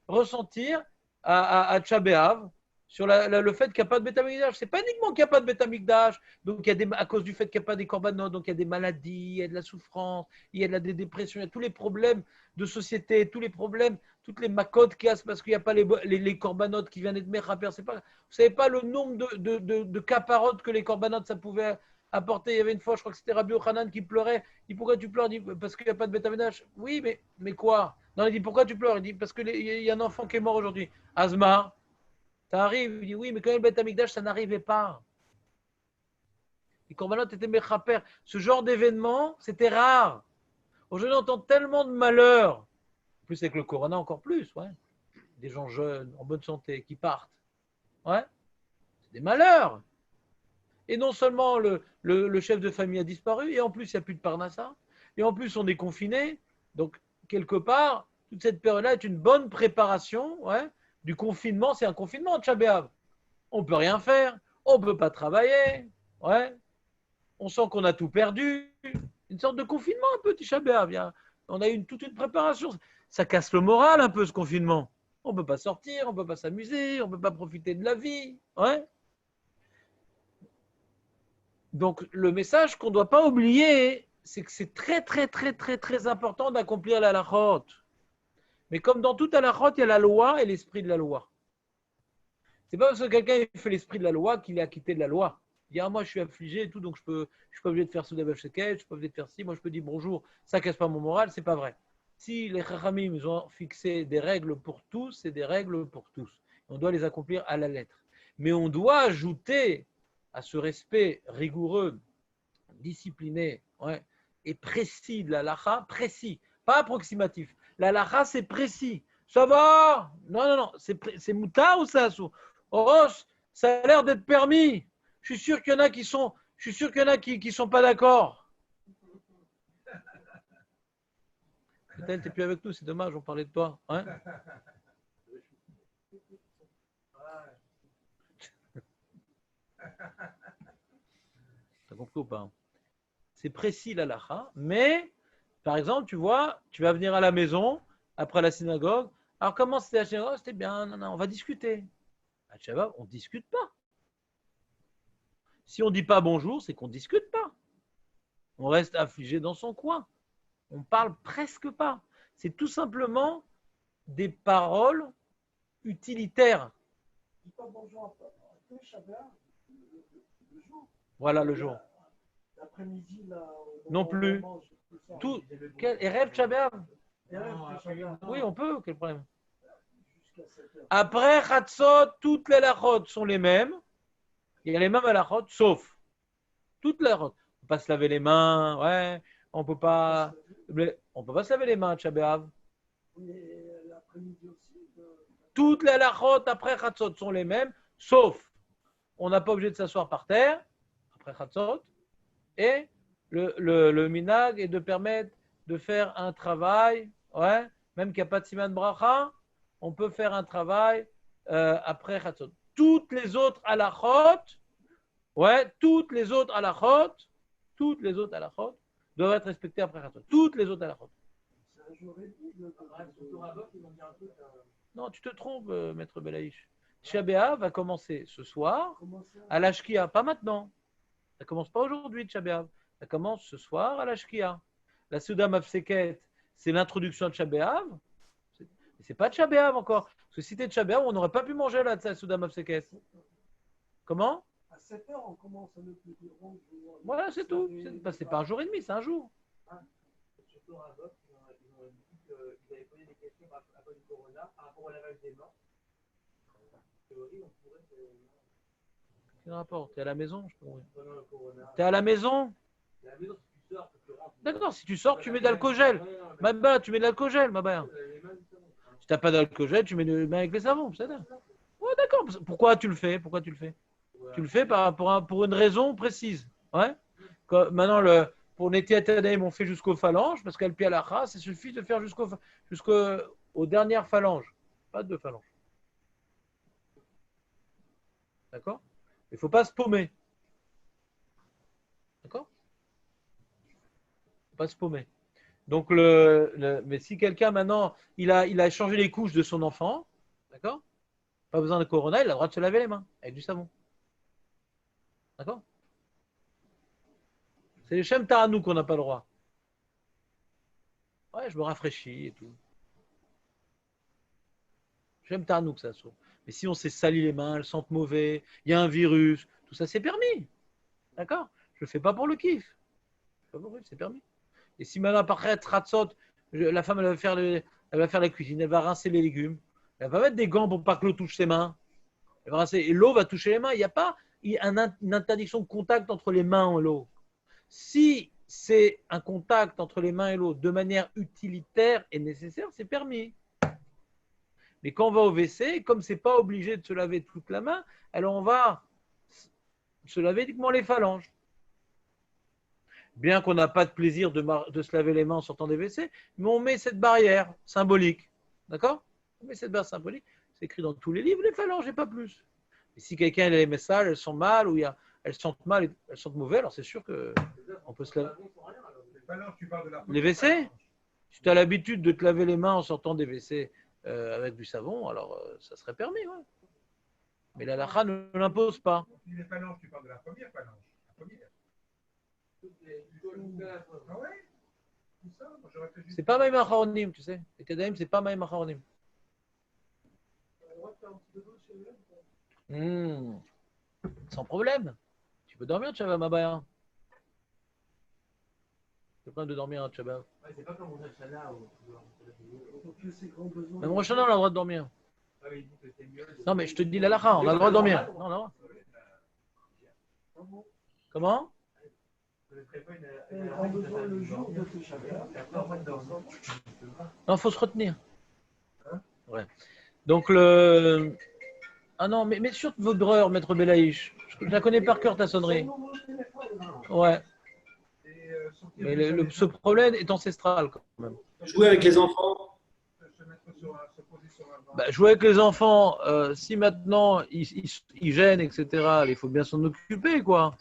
ressentir à Tcha B'Av sur le fait qu'il n'y a pas de Beth Amikdash. Ce n'est pas uniquement qu'il n'y a pas de Beth Amikdash, donc à cause du fait qu'il n'y a pas des korbanot, donc il y a des maladies, il y a de la souffrance, il y a des dépressions, il y a tous les problèmes de société, tous les problèmes, toutes les macotes qu'il y a, c'est parce qu'il n'y a pas les korbanot qui viennent d'être mechaper. Vous ne savez pas le nombre de caparotes que les korbanot ça pouvait apporter. Il y avait une fois, je crois que c'était Rabbi Yochanan qui pleurait. Il dit pourquoi tu pleures? Il dit parce qu'il n'y a pas de Beth Amikdash. Oui, mais quoi? Non, il dit pourquoi tu pleures? Il dit parce qu'il y a un enfant qui est mort aujourd'hui. Asma, ça arrive. Il dit oui, mais quand il y a le Beth Amikdash, ça n'arrivait pas. Les korbanot étaient mechaper. Ce genre d'événement, c'était rare. Aujourd'hui, on entend tellement de malheurs. En plus, avec le corona, encore plus. Ouais. Des gens jeunes, en bonne santé, qui partent. Ouais. C'est des malheurs. Et non seulement le chef de famille a disparu, et en plus, il n'y a plus de parnassa. Et en plus, on est confiné. Donc, quelque part, toute cette période-là est une bonne préparation du confinement. C'est un confinement, Tcha B'Av. On ne peut rien faire. On ne peut pas travailler. Ouais. On sent qu'on a tout perdu. Une sorte de confinement un peu, Tisha B'Av. On a eu toute une préparation. Ça casse le moral un peu, ce confinement. On ne peut pas sortir, on ne peut pas s'amuser, on ne peut pas profiter de la vie. Ouais. Donc, le message qu'on ne doit pas oublier, c'est que c'est très, très, très, très, très important d'accomplir la halachot. Mais comme dans toute halachot, il y a la loi et l'esprit de la loi. Ce n'est pas parce que quelqu'un fait l'esprit de la loi qu'il est acquitté de la loi. Il dit, moi je suis affligé et tout, donc je ne suis pas obligé de faire Souda B'Sheket, je ne suis pas obligé de faire ci, moi je peux dire bonjour, ça ne casse pas mon moral, c'est pas vrai. Si les Chachamim ils ont fixé des règles pour tous, c'est des règles pour tous. On doit les accomplir à la lettre. Mais on doit ajouter à ce respect rigoureux, discipliné et précis de la halacha, précis, pas approximatif. La halacha c'est précis. Ça va? Non, c'est moutard ou c'est assourd? Oh, ça a l'air d'être permis. Je suis sûr qu'il y en a qui sont pas d'accord. Peut-être tu n'es plus avec nous, c'est dommage, on parlait de toi. Hein? T'as compris ou pas? C'est précis la halakha, mais par exemple, tu vois, tu vas venir à la maison après la synagogue. Alors comment c'était la synagogue? C'était bien, non, on va discuter. À Shabbat, on ne discute pas. Si on ne dit pas bonjour, c'est qu'on ne discute pas. On reste affligé dans son coin. On ne parle presque pas. C'est tout simplement des paroles utilitaires. Dis pas bonjour après Shabbat, le jour. Voilà le jour. L'après-midi, là. Non plus. Tout. Erev Shabbat. Shabbat. Oui, on peut. Quel problème? Jusqu'à 7 heures. Après Chatzot, toutes les halachot sont les mêmes. Il y a les mêmes halachot, sauf toutes les halachot. On ne peut pas se laver les mains, on ne peut pas se laver les mains à Shabbat. Mais l'après-midi aussi. Toutes les halachot après Chatzot sont les mêmes, sauf on n'a pas obligé de s'asseoir par terre après Chatzot, et le minag est de permettre de faire un travail, même qu'il n'y a pas de siman bracha, on peut faire un travail après Chatzot. Toutes les autres halachot, toutes les autres halachot doivent être respectées après Chatzot. Toutes les autres halachot. C'est un jour et demi. Non, tu te trompes, maître Belaïch. Tisha B'Av va commencer ce soir à l'Ashkia, pas maintenant. Ça commence pas aujourd'hui, Tisha B'Av. Ça commence ce soir à l'Ashkia. La Souda Mafseket, c'est l'introduction de Tisha B'Av. C'est pas Tisha B'Av encore. Parce que si c'était Tisha B'Av, on n'aurait pas pu manger la Souda Mafseket. Comment? À 7 heures, on commence à le plus dire. Voilà, c'est tout. C'est pas un jour et demi, c'est un jour. Surtout un vote, ils ont dit qu'ils avaient posé des questions à cause du corona par rapport au lavage des mains. En théorie, on pourrait. Quel rapport? T'es à la maison? Pendant le corona. T'es à la maison? La maison, si tu sors, tu rentres. D'accord, si tu sors, tu mets de l'alcool-gel. Tu mets de l'alcool-gel, ma belle. Si t'as pas d'alcool-gel, tu mets de main avec les savons, c'est ça? Ouais, d'accord. Pourquoi tu le fais? Tu le fais pour une raison précise. Maintenant, pour Netiat Yadayim, on fait jusqu'aux phalanges, parce qu'Al Pi Halacha, ça suffit de faire jusqu'aux dernières phalanges, pas deux phalanges. D'accord? Il ne faut pas se paumer. D'accord? Il ne faut pas se paumer. Donc, mais si quelqu'un maintenant, il a changé les couches de son enfant, d'accord? Pas besoin de corona, il a le droit de se laver les mains avec du savon. D'accord? C'est les Shem Ta'anou qu'on n'a pas le droit. Ouais, je me rafraîchis et tout. Shem Ta'anou que ça soit. Mais si on s'est sali les mains, elles sentent mauvais, il y a un virus, tout ça c'est permis. D'accord? Je ne le fais pas pour le kiff. C'est permis. Et si maintenant, par Ratzot, la femme elle va faire la cuisine, elle va rincer les légumes, elle va mettre des gants pour pas que l'eau touche ses mains. Elle va rincer, et l'eau va toucher les mains. Il n'y a pas une interdiction de contact entre les mains et l'eau. Si c'est un contact entre les mains et l'eau de manière utilitaire et nécessaire, c'est permis. Mais quand on va au WC, comme c'est pas obligé de se laver toute la main, alors on va se laver uniquement les phalanges. Bien qu'on n'a pas de plaisir de se laver les mains en sortant des WC, mais on met cette barrière symbolique. D'accord? On met cette barrière symbolique. C'est écrit dans tous les livres, les phalanges, et pas plus. Et si quelqu'un a les messages, elles sont mal, ou elles sentent mal, elles sentent mauvais, alors c'est sûr qu'on peut se laver. Les WC? Si tu as l'habitude de te laver les mains en sortant des WC avec du savon, alors ça serait permis. Ouais. Mais la halakha ne l'impose pas. Les phalanges, tu parles de la première phalange. La première. Ah ouais? C'est pas Maïm Acharonim, tu sais. Les Kedaïm, c'est pas Maïm Acharonim. Sans problème. Tu peux dormir, Tchabab, Mabaya. C'est pas de dormir, hein, Tchabab. C'est pas comme Rosh Hashanah. Même Rosh Hashanah, on a le droit de dormir. Non, mais je te dis l'halakha, on a le droit de dormir. Non, non. Comment? Non, il faut se retenir. Ouais. Donc, ah non, mais sur votre breur, Maître Belaïch. Je la connais par cœur, ta sonnerie. Ouais. Mais ce problème est ancestral quand même. Jouer avec les enfants. Bah, jouer avec les enfants, si maintenant ils gênent, etc., il faut bien s'en occuper, quoi.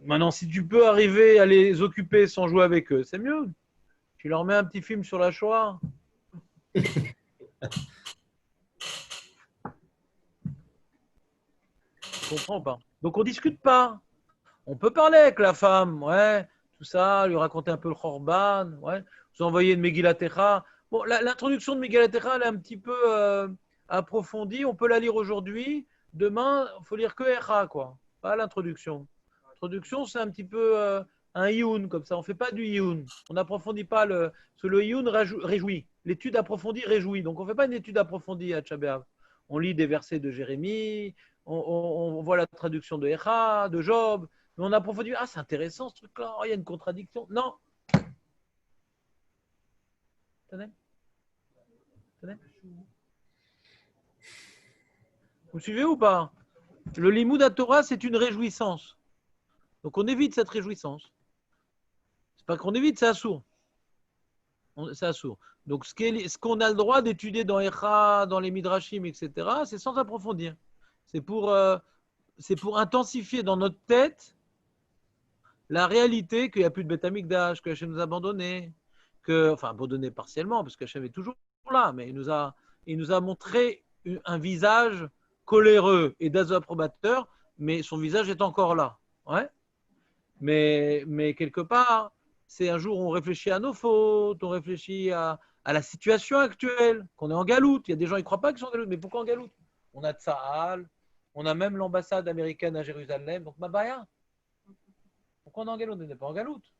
Maintenant, si tu peux arriver à les occuper sans jouer avec eux, c'est mieux. Tu leur mets un petit film sur la Shoah. Tu comprends ou pas? Donc, on ne discute pas. On peut parler avec la femme, ouais, tout ça, lui raconter un peu le Khorban, ouais, vous envoyer une Megillat Echa. Bon, l'introduction de Megillat Echa, elle est un petit peu approfondie. On peut la lire aujourd'hui. Demain, il faut lire que Echa, quoi. Pas l'introduction. L'introduction, c'est un petit peu un iyun, comme ça. On ne fait pas du iyun. On n'approfondit pas le iyun réjouit. L'étude approfondie réjouit. Donc, on ne fait pas une étude approfondie à Tchabéav. On lit des versets de Jérémie, on voit la traduction de Echa, de Job, mais on approfondit. Ah, c'est intéressant ce truc-là. Oh, il y a une contradiction. Non. Vous suivez ou pas? Le Limoud à Torah, c'est une réjouissance. Donc on évite cette réjouissance. C'est pas qu'on évite, c'est assourd. C'est assourd. Donc ce qu'on a le droit d'étudier dans Echa, dans les Midrashim, etc., c'est sans approfondir. C'est pour intensifier dans notre tête la réalité qu'il n'y a plus de Beth Amikdash, que Hachem nous a abandonnés, enfin abandonnés partiellement, parce que Hachem est toujours là, mais il nous a montré un visage coléreux et désaprobateur, mais son visage est encore là. Ouais. Mais quelque part, c'est un jour où on réfléchit à nos fautes, on réfléchit à la situation actuelle, qu'on est en galoute. Il y a des gens qui ne croient pas qu'ils sont en galoute, mais pourquoi en galoute? On a Tsahal, on a même l'ambassade américaine à Jérusalem, donc Mabaya. Pourquoi on est en galoute? On n'est pas en galoute.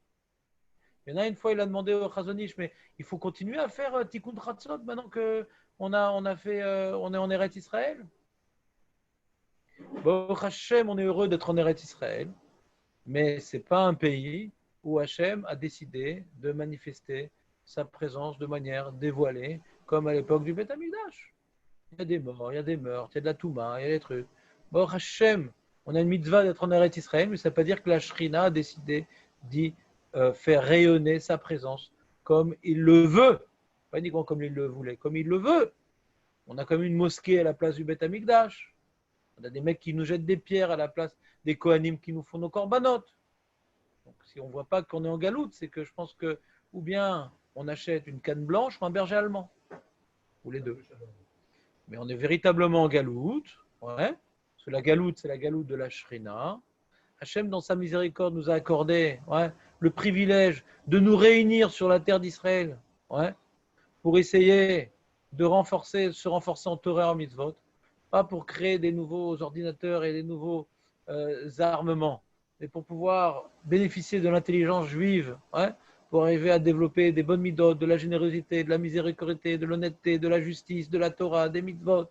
Il y en a une fois, il a demandé au Chazonish, mais il faut continuer à faire Tikkun Chatzot maintenant qu'on est en Eretz Israël. Bon, Hachem, on est heureux d'être en Eretz Israël, mais ce n'est pas un pays où Hachem a décidé de manifester sa présence de manière dévoilée, comme à l'époque du Beth Amikdash. Il y a des morts, il y a des meurtres, il y a de la Touma, il y a des trucs. Bon, Hachem, on a une mitzvah d'être en Eretz Israël, mais ça ne veut pas dire que la Shrina a décidé d'y faire rayonner sa présence comme il le veut. Pas uniquement comme il le voulait, comme il le veut. On a comme une mosquée à la place du Beth Amikdash. On a des mecs qui nous jettent des pierres à la place des Kohanim qui nous font nos corbanotes. Donc, si on ne voit pas qu'on est en galoute, c'est que je pense que ou bien on achète une canne blanche ou un berger allemand. Ou les deux. Mais on est véritablement en galoute. Ouais. Parce que la galoute, c'est la galoute de la Shrina. Hachem, dans sa miséricorde, nous a accordé le privilège de nous réunir sur la terre d'Israël pour essayer de se renforcer en Torah et en mitzvot, pas pour créer des nouveaux ordinateurs et des nouveaux armements, mais pour pouvoir bénéficier de l'intelligence juive, pour arriver à développer des bonnes midot, de la générosité, de la miséricorde, de l'honnêteté, de la justice, de la Torah, des mitzvot.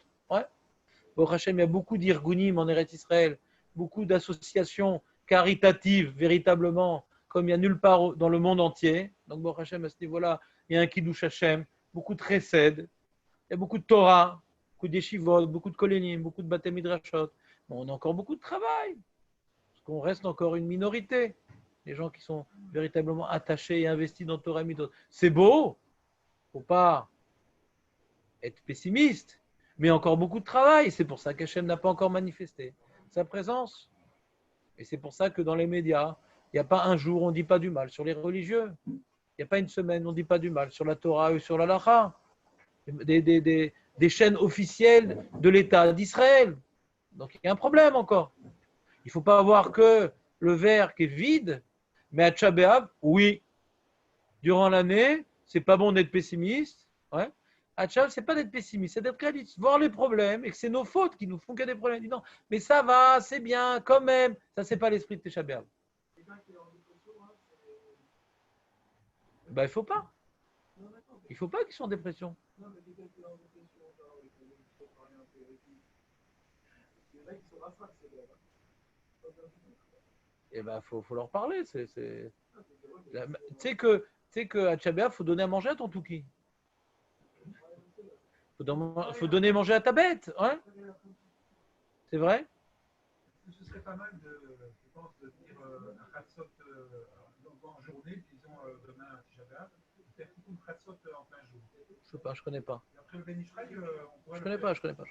Pour Hachem, il y a beaucoup d'irgunim en Eretz Israël, beaucoup d'associations caritatives, véritablement, comme il n'y a nulle part dans le monde entier. Donc, Baruch Hashem, à ce niveau-là, il y a un Kiddush Hashem, beaucoup de chesed, il y a beaucoup de Torah, beaucoup d'yeshivot, beaucoup de kolénim, beaucoup de Batei Midrashot. Bon, on a encore beaucoup de travail, parce qu'on reste encore une minorité, les gens qui sont véritablement attachés et investis dans Torah et Midot. C'est beau, il ne faut pas être pessimiste, mais encore beaucoup de travail. C'est pour ça qu'Hachem n'a pas encore manifesté sa présence. Et c'est pour ça que dans les médias, il n'y a pas un jour où on ne dit pas du mal sur les religieux. Il n'y a pas une semaine où on ne dit pas du mal sur la Torah ou sur la Lacha. Des chaînes officielles de l'État d'Israël. Donc il y a un problème encore. Il ne faut pas avoir que le verre qui est vide, mais à Tcha B'Av, oui. Durant l'année, c'est pas bon d'être pessimiste. À Tcha B'Av, c'est pas d'être pessimiste, c'est d'être réaliste, voir les problèmes et que c'est nos fautes qui nous font qu'il y a des problèmes. Non, mais ça va, c'est bien, quand même. Ça, c'est pas l'esprit de Tcha B'Av. Ben, il faut pas. Il faut pas qu'ils soient en dépression. Eh ben, faut leur parler. Tu sais que à Tcha B'Av, faut donner à manger à ton Touki. Faut donner à manger à ta bête. C'est vrai? Ce serait pas mal, je pense, de dire un khatsot en journée, disons demain à Tisha B'Av, faire tout une khatsot en plein jour. Je sais pas, je connais pas. Et après le Ben Israël, on pourrait. Je connais pas.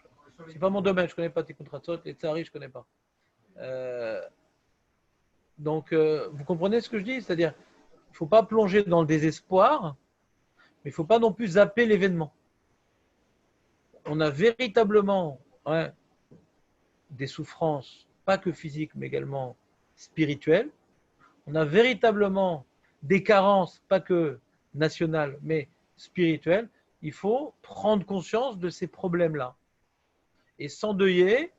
C'est pas mon domaine, je connais pas tes contrats les tsaris, je connais pas. Donc, vous comprenez ce que je dis? C'est-à-dire, il ne faut pas plonger dans le désespoir, mais il ne faut pas non plus zapper l'événement. On a véritablement des souffrances, pas que physiques, mais également spirituelles. On a véritablement des carences, pas que nationales, mais spirituelles. Il faut prendre conscience de ces problèmes-là et s'endeuiller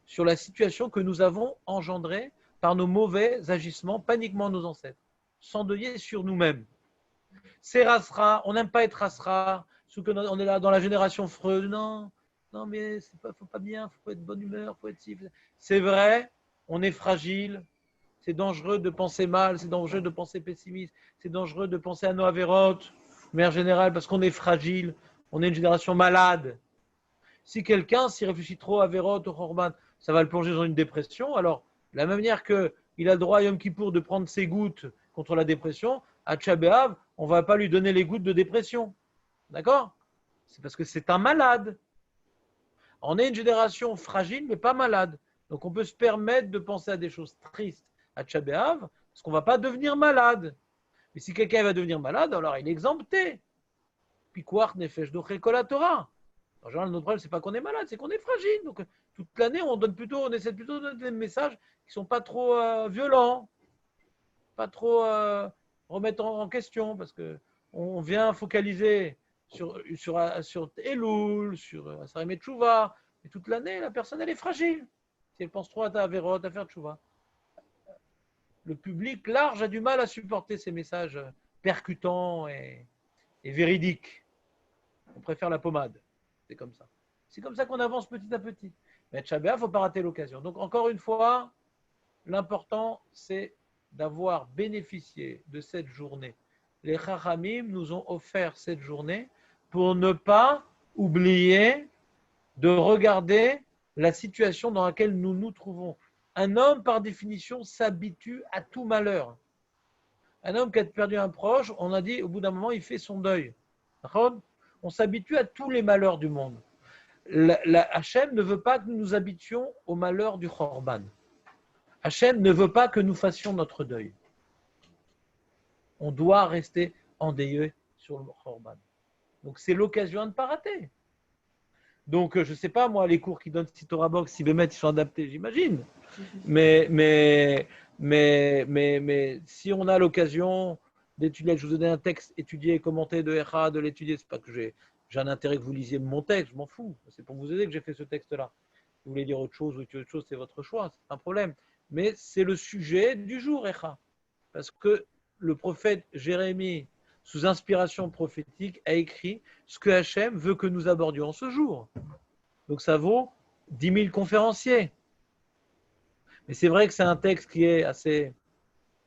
sur la situation que nous avons engendrée par nos mauvais agissements, pas uniquement nos ancêtres. S'endeuiller sur nous-mêmes. C'est rasra, on n'aime pas être rasra, on est là dans la génération Freud. Non, mais faut pas bien, faut être de bonne humeur, faut être si. C'est vrai, on est fragile, c'est dangereux de penser mal, c'est dangereux de penser pessimiste, c'est dangereux de penser à nos avérotes, mais en général, parce qu'on est fragile, on est une génération malade. Si quelqu'un s'y réfléchit trop à avérotes, au Horban, ça va le plonger dans une dépression. Alors, de la même manière qu'il a le droit à Yom Kippour de prendre ses gouttes contre la dépression, à Tcha B'Av, on ne va pas lui donner les gouttes de dépression. D'accord? C'est parce que c'est un malade. On est une génération fragile, mais pas malade. Donc, on peut se permettre de penser à des choses tristes à Tcha B'Av, parce qu'on ne va pas devenir malade. Mais si quelqu'un va devenir malade, alors il est exempté. Puis quoi, nefesh doché kol haTorah. En général, notre problème, ce n'est pas qu'on est malade, c'est qu'on est fragile. Donc, toute l'année, on essaie plutôt de donner des messages qui ne sont pas trop violents, pas trop remettre en question, parce qu'on vient focaliser sur Elul, sur Asarim et Tchouva, et toute l'année, la personne, elle est fragile. Si elle pense trop à ta Averot, à faire Tchouva. Le public large a du mal à supporter ces messages percutants et véridiques. On préfère la pommade. C'est comme ça. C'est comme ça qu'on avance petit à petit. Mais Tcha B'Av, il ne faut pas rater l'occasion. Donc, encore une fois, l'important, c'est d'avoir bénéficié de cette journée. Les Chachamim nous ont offert cette journée pour ne pas oublier de regarder la situation dans laquelle nous nous trouvons. Un homme, par définition, s'habitue à tout malheur. Un homme qui a perdu un proche, on a dit, au bout d'un moment, il fait son deuil. D'accord? On s'habitue à tous les malheurs du monde. Hachem ne veut pas que nous nous habitions au malheur du Khorban. Hachem ne veut pas que nous fassions notre deuil. On doit rester endeuillé sur le Khorban. Donc c'est l'occasion à ne pas rater. Donc je ne sais pas, moi, les cours qui donnent Sitora Box, si Bémet, ils sont adaptés, j'imagine. Mais si on a l'occasion d'étudier, je vous donnais un texte étudié, commenté de Echa, de l'étudier, c'est pas que j'ai un intérêt que vous lisiez mon texte, je m'en fous. C'est pour vous aider que j'ai fait ce texte-là. Si vous voulez dire autre chose ou étudier autre chose, c'est votre choix, c'est pas un problème. Mais c'est le sujet du jour, Echa. Parce que le prophète Jérémie, sous inspiration prophétique, a écrit ce que Hachem veut que nous abordions ce jour. Donc ça vaut 10 000 conférenciers. Mais c'est vrai que c'est un texte qui est assez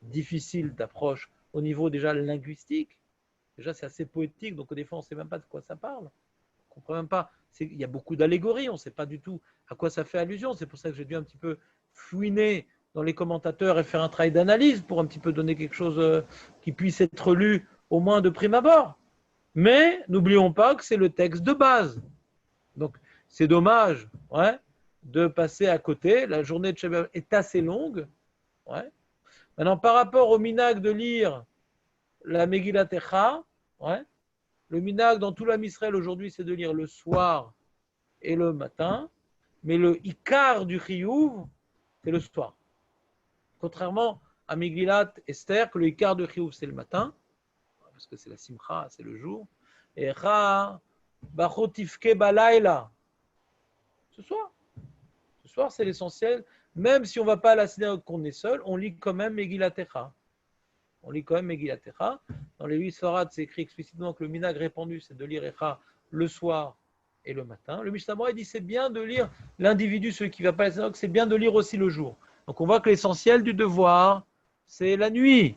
difficile d'approche au niveau déjà linguistique. Déjà, c'est assez poétique, donc des fois, on ne sait même pas de quoi ça parle. On ne comprend même pas. Il y a beaucoup d'allégories, on ne sait pas du tout à quoi ça fait allusion. C'est pour ça que j'ai dû un petit peu fouiner dans les commentateurs et faire un travail d'analyse pour un petit peu donner quelque chose qui puisse être lu au moins de prime abord. Mais n'oublions pas que c'est le texte de base. Donc, c'est dommage de passer à côté. La journée de Shabbat est assez longue. Ouais. Maintenant, par rapport au minag de lire la Megillat Echa, le minag dans tout l'Am Israël aujourd'hui, c'est de lire le soir et le matin. Mais le ikar du chiyuv, c'est le soir. Contrairement à Megillat Esther, que le ikar du chiyuv, c'est le matin, parce que c'est la simcha, c'est le jour. Et Echa, bachotifke balayla. Ce soir. Ce soir, c'est l'essentiel. Même si on ne va pas à la synagogue, qu'on est seul, on lit quand même Megillat Echa. On lit quand même Megillat Echa. Dans les 8 Sfarad, c'est écrit explicitement que le minag répandu, c'est de lire Echa le soir et le matin. Le Mishnah Berurah dit c'est bien de lire l'individu, celui qui ne va pas à la synagogue, c'est bien de lire aussi le jour. Donc on voit que l'essentiel du devoir, c'est la nuit.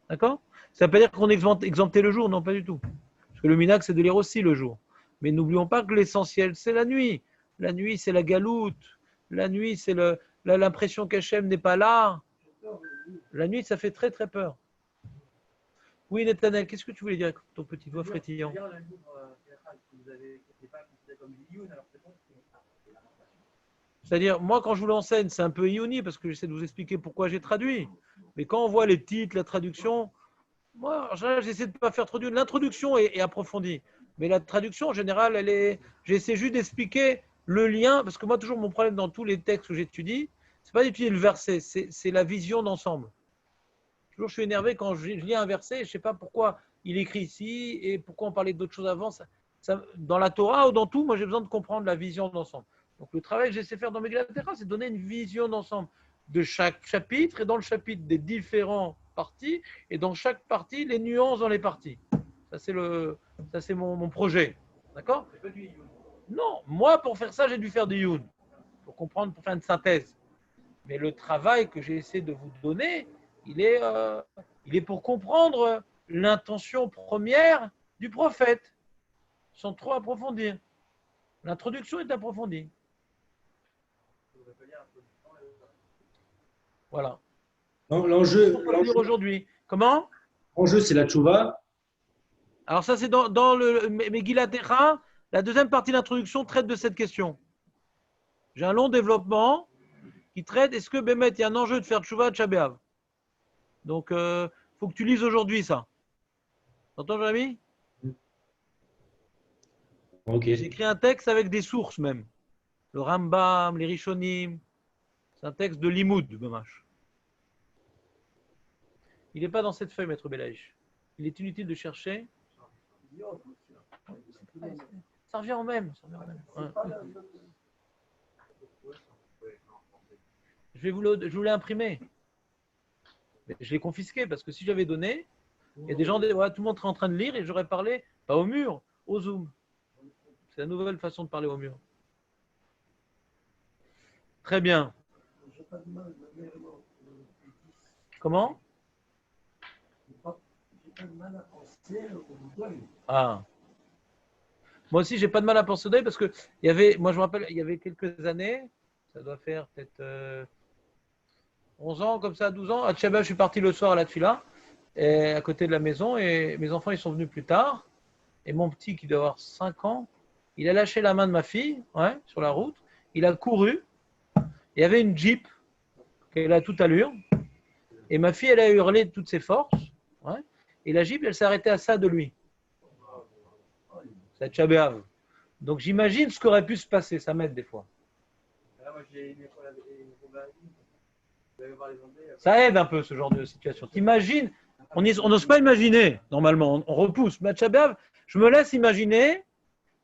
D'accord? Ça ne veut pas dire qu'on est exempté le jour, non, pas du tout. Parce que le minag, c'est de lire aussi le jour. Mais n'oublions pas que l'essentiel, c'est la nuit. La nuit, c'est la galoute. La nuit, c'est l'impression qu'Hachem n'est pas là. La nuit, ça fait très, très peur. Oui, Netanel, qu'est-ce que tu voulais dire avec ton petit doigt frétillant? C'est-à-dire, moi, quand je vous l'enseigne, c'est un peu ioni parce que j'essaie de vous expliquer pourquoi j'ai traduit. Mais quand on voit les titres, la traduction, moi, j'essaie de ne pas faire trop dur. L'introduction est approfondie. Mais la traduction, en général, j'essaie juste d'expliquer le lien, parce que moi, toujours, mon problème dans tous les textes que j'étudie, c'est pas d'étudier le verset, c'est la vision d'ensemble. Toujours, je suis énervé quand je lis un verset, je ne sais pas pourquoi il écrit ici et pourquoi on parlait d'autres choses avant. Dans la Torah ou dans tout, moi, j'ai besoin de comprendre la vision d'ensemble. Donc, le travail que j'essaie de faire dans Megillat Echa, c'est donner une vision d'ensemble de chaque chapitre et dans le chapitre des différents parties et dans chaque partie, les nuances dans les parties. Ça, c'est mon projet. D'accord? Non, moi, pour faire ça, j'ai dû faire des youn. Pour comprendre, pour faire une synthèse. Mais le travail que j'ai essayé de vous donner, il est pour comprendre l'intention première du prophète, sans trop approfondir. L'introduction est approfondie. Voilà. L'enjeu, aujourd'hui. Comment? l'enjeu, c'est la tchouva. Alors ça, c'est dans le Megillat Echa. La deuxième partie de l'introduction traite de cette question. J'ai un long développement qui traite, est-ce que Bémet, il y a un enjeu de faire tchouva de Shabbat? Donc, il faut que tu lises aujourd'hui ça. T'entends, Jérémy? Ok. J'ai écrit un texte avec des sources même. Le Rambam, les Rishonim. C'est un texte de Limoud, Bamash. Il n'est pas dans cette feuille, Maître Belaïch. Il est inutile de chercher. Ça revient au même. Ouais. Je voulais imprimer. Mais je l'ai confisqué parce que si j'avais donné, il y a des gens, voilà, tout le monde serait en train de lire et j'aurais parlé, pas au mur, au Zoom. C'est la nouvelle façon de parler au mur. Très bien. Comment? Ah. Moi aussi, j'ai pas de mal à penser au deuil parce que moi je me rappelle, il y avait quelques années, ça doit faire peut-être 11 ans, comme ça, 12 ans. À Tchaba, je suis parti le soir à la Tfila. et à côté de la maison, et mes enfants ils sont venus plus tard, et mon petit qui doit avoir 5 ans, il a lâché la main de ma fille, ouais, sur la route, il a couru, il y avait une Jeep, qui a toute allure, et ma fille elle a hurlé de toutes ses forces, ouais, et la Jeep elle s'est arrêtée à ça de lui. C'est Tchabéav. Donc j'imagine ce qu'aurait pu se passer, ça m'aide des fois. Ça aide un peu ce genre de situation. T'imagines, on n'ose pas imaginer, normalement, on repousse. Mais Tchabéav, je me laisse imaginer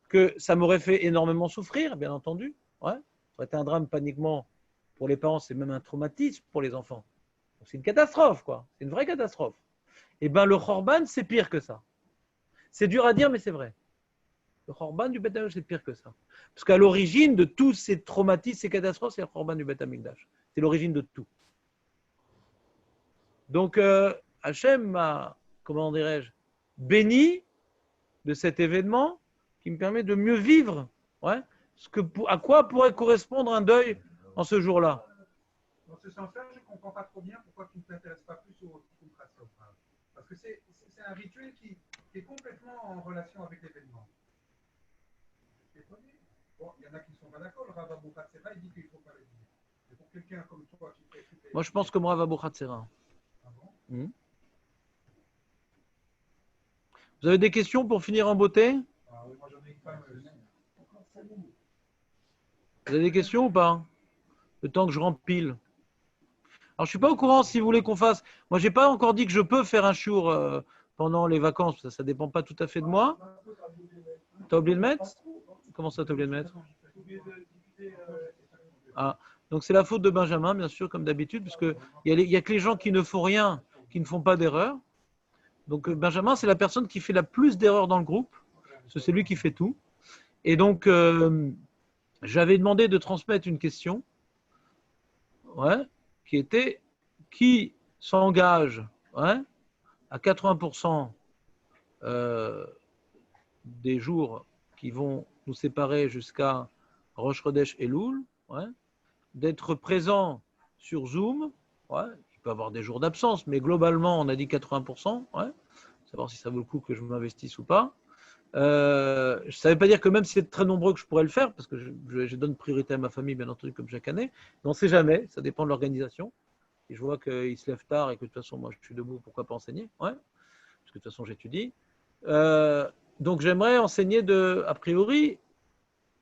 que ça m'aurait fait énormément souffrir, bien entendu. Ouais. Ça aurait été un drame paniquement pour les parents, c'est même un traumatisme pour les enfants. Donc, c'est une catastrophe, quoi. C'est une vraie catastrophe. Et bien le Khorban, c'est pire que ça. C'est dur à dire, mais c'est vrai. Le Khorban du Beth Amikdash, c'est pire que ça. Parce qu'à l'origine de tous ces traumatismes, ces catastrophes, c'est le Khorban du Beth Amikdash. C'est l'origine de tout. Donc, Hachem m'a, comment dirais-je, béni de cet événement qui me permet de mieux vivre. Ouais, à quoi pourrait correspondre un deuil en ce jour-là? Dans ce sens-là, je ne comprends pas trop bien pourquoi tu ne t'intéresses pas plus au Tikkun Chatzot. Parce que c'est un rituel qui est complètement en relation avec l'événement. Bon, il y en a qui ne sont pas d'accord. Le Rav Abu Hatzera, il dit qu'il ne faut pas le dire. Mais pour quelqu'un comme toi qui fait... Moi, je pense que mon Rav Abu Hatzera. Ah bon? Vous avez des questions pour finir en beauté? Ah oui, moi j'en ai une femme. Vous avez des questions ou pas? Le temps que je rempile. Alors, je ne suis pas au courant si vous voulez qu'on fasse. Moi, je n'ai pas encore dit que je peux faire un shiur pendant les vacances. Ça ne dépend pas tout à fait de moi. Tu as oublié de mettre? Comment ça, tu as oublié de mettre? Ah, donc c'est la faute de Benjamin, bien sûr, comme d'habitude, parce qu'il n'y a que les gens qui ne font rien, qui ne font pas d'erreur. Donc Benjamin, c'est la personne qui fait la plus d'erreurs dans le groupe, parce que c'est lui qui fait tout. Et donc, j'avais demandé de transmettre une question, ouais, qui était qui s'engage, ouais, à 80% des jours qui vont nous séparer jusqu'à Rosh Chodesh Elul, ouais, d'être présent sur Zoom, ouais, il peut y avoir des jours d'absence, mais globalement, on a dit 80%, ouais, savoir si ça vaut le coup que je m'investisse ou pas. Ça ne veut pas dire que même si c'est très nombreux que je pourrais le faire, parce que je donne priorité à ma famille, bien entendu, comme chaque année, mais on ne sait jamais, ça dépend de l'organisation. Et je vois qu'ils se lèvent tard et que de toute façon, moi, je suis debout, pourquoi pas enseigner, ouais, parce que de toute façon, j'étudie. Donc, j'aimerais enseigner a priori,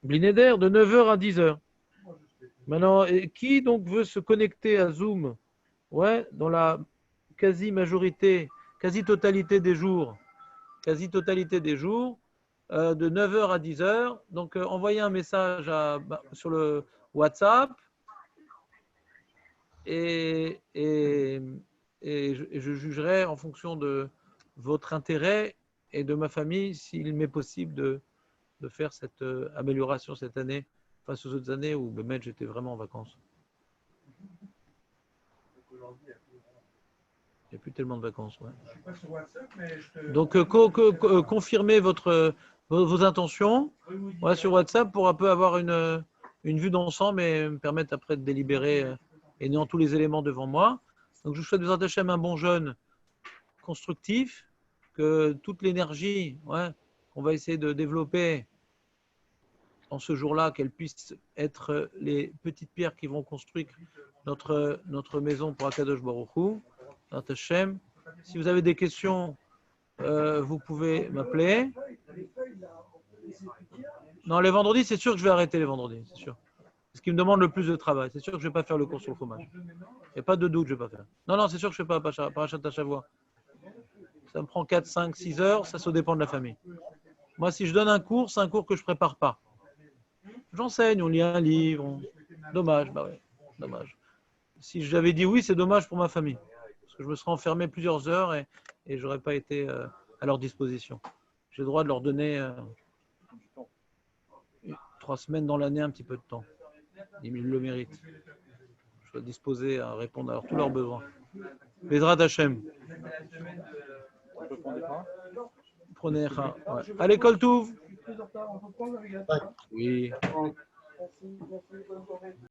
Blineder, de 9h à 10h. Maintenant, qui donc veut se connecter à Zoom, ouais, dans la quasi-totalité des jours, de 9h à 10h. Donc, envoyez un message sur le WhatsApp et je jugerai en fonction de votre intérêt et de ma famille s'il m'est possible de faire cette amélioration cette année face aux autres années où même j'étais vraiment en vacances. Il n'y a plus tellement de vacances. Ouais. Je suis pas sur WhatsApp, mais je te... Donc, confirmez vos intentions, ouais, sur WhatsApp pour un peu avoir une vue d'ensemble et me permettre après de délibérer et n'ayant tous les éléments devant moi. Donc, je vous souhaite Bezrat Hashem un bon jeûne constructif, que toute l'énergie, ouais, qu'on va essayer de développer en ce jour-là, qu'elle puisse être les petites pierres qui vont construire notre maison pour Akadosh Baruch Hu. Hashem. Si vous avez des questions, vous pouvez m'appeler. Non, les vendredis, c'est sûr que je vais arrêter les vendredis, c'est sûr. C'est ce qui me demande le plus de travail. C'est sûr que je ne vais pas faire le cours sur le fromage. Il n'y a pas de doute, je ne vais pas faire. Non, c'est sûr que je ne fais pas Parashat Hashavua. Ça me prend 4, 5, 6 heures, ça dépend de la famille. Moi, si je donne un cours, c'est un cours que je ne prépare pas. J'enseigne, on lit un livre. Dommage, bah ouais, dommage. Si j'avais dit oui, c'est dommage pour ma famille. Parce que je me serais enfermé plusieurs heures et je n'aurais pas été à leur disposition. J'ai le droit de leur donner 3 semaines dans l'année, un petit peu de temps. Ils le méritent. Je suis disposé à répondre à tous leurs besoins. Bezrat Hashem. Prenez un. Ouais. À l'école Touv. Oui.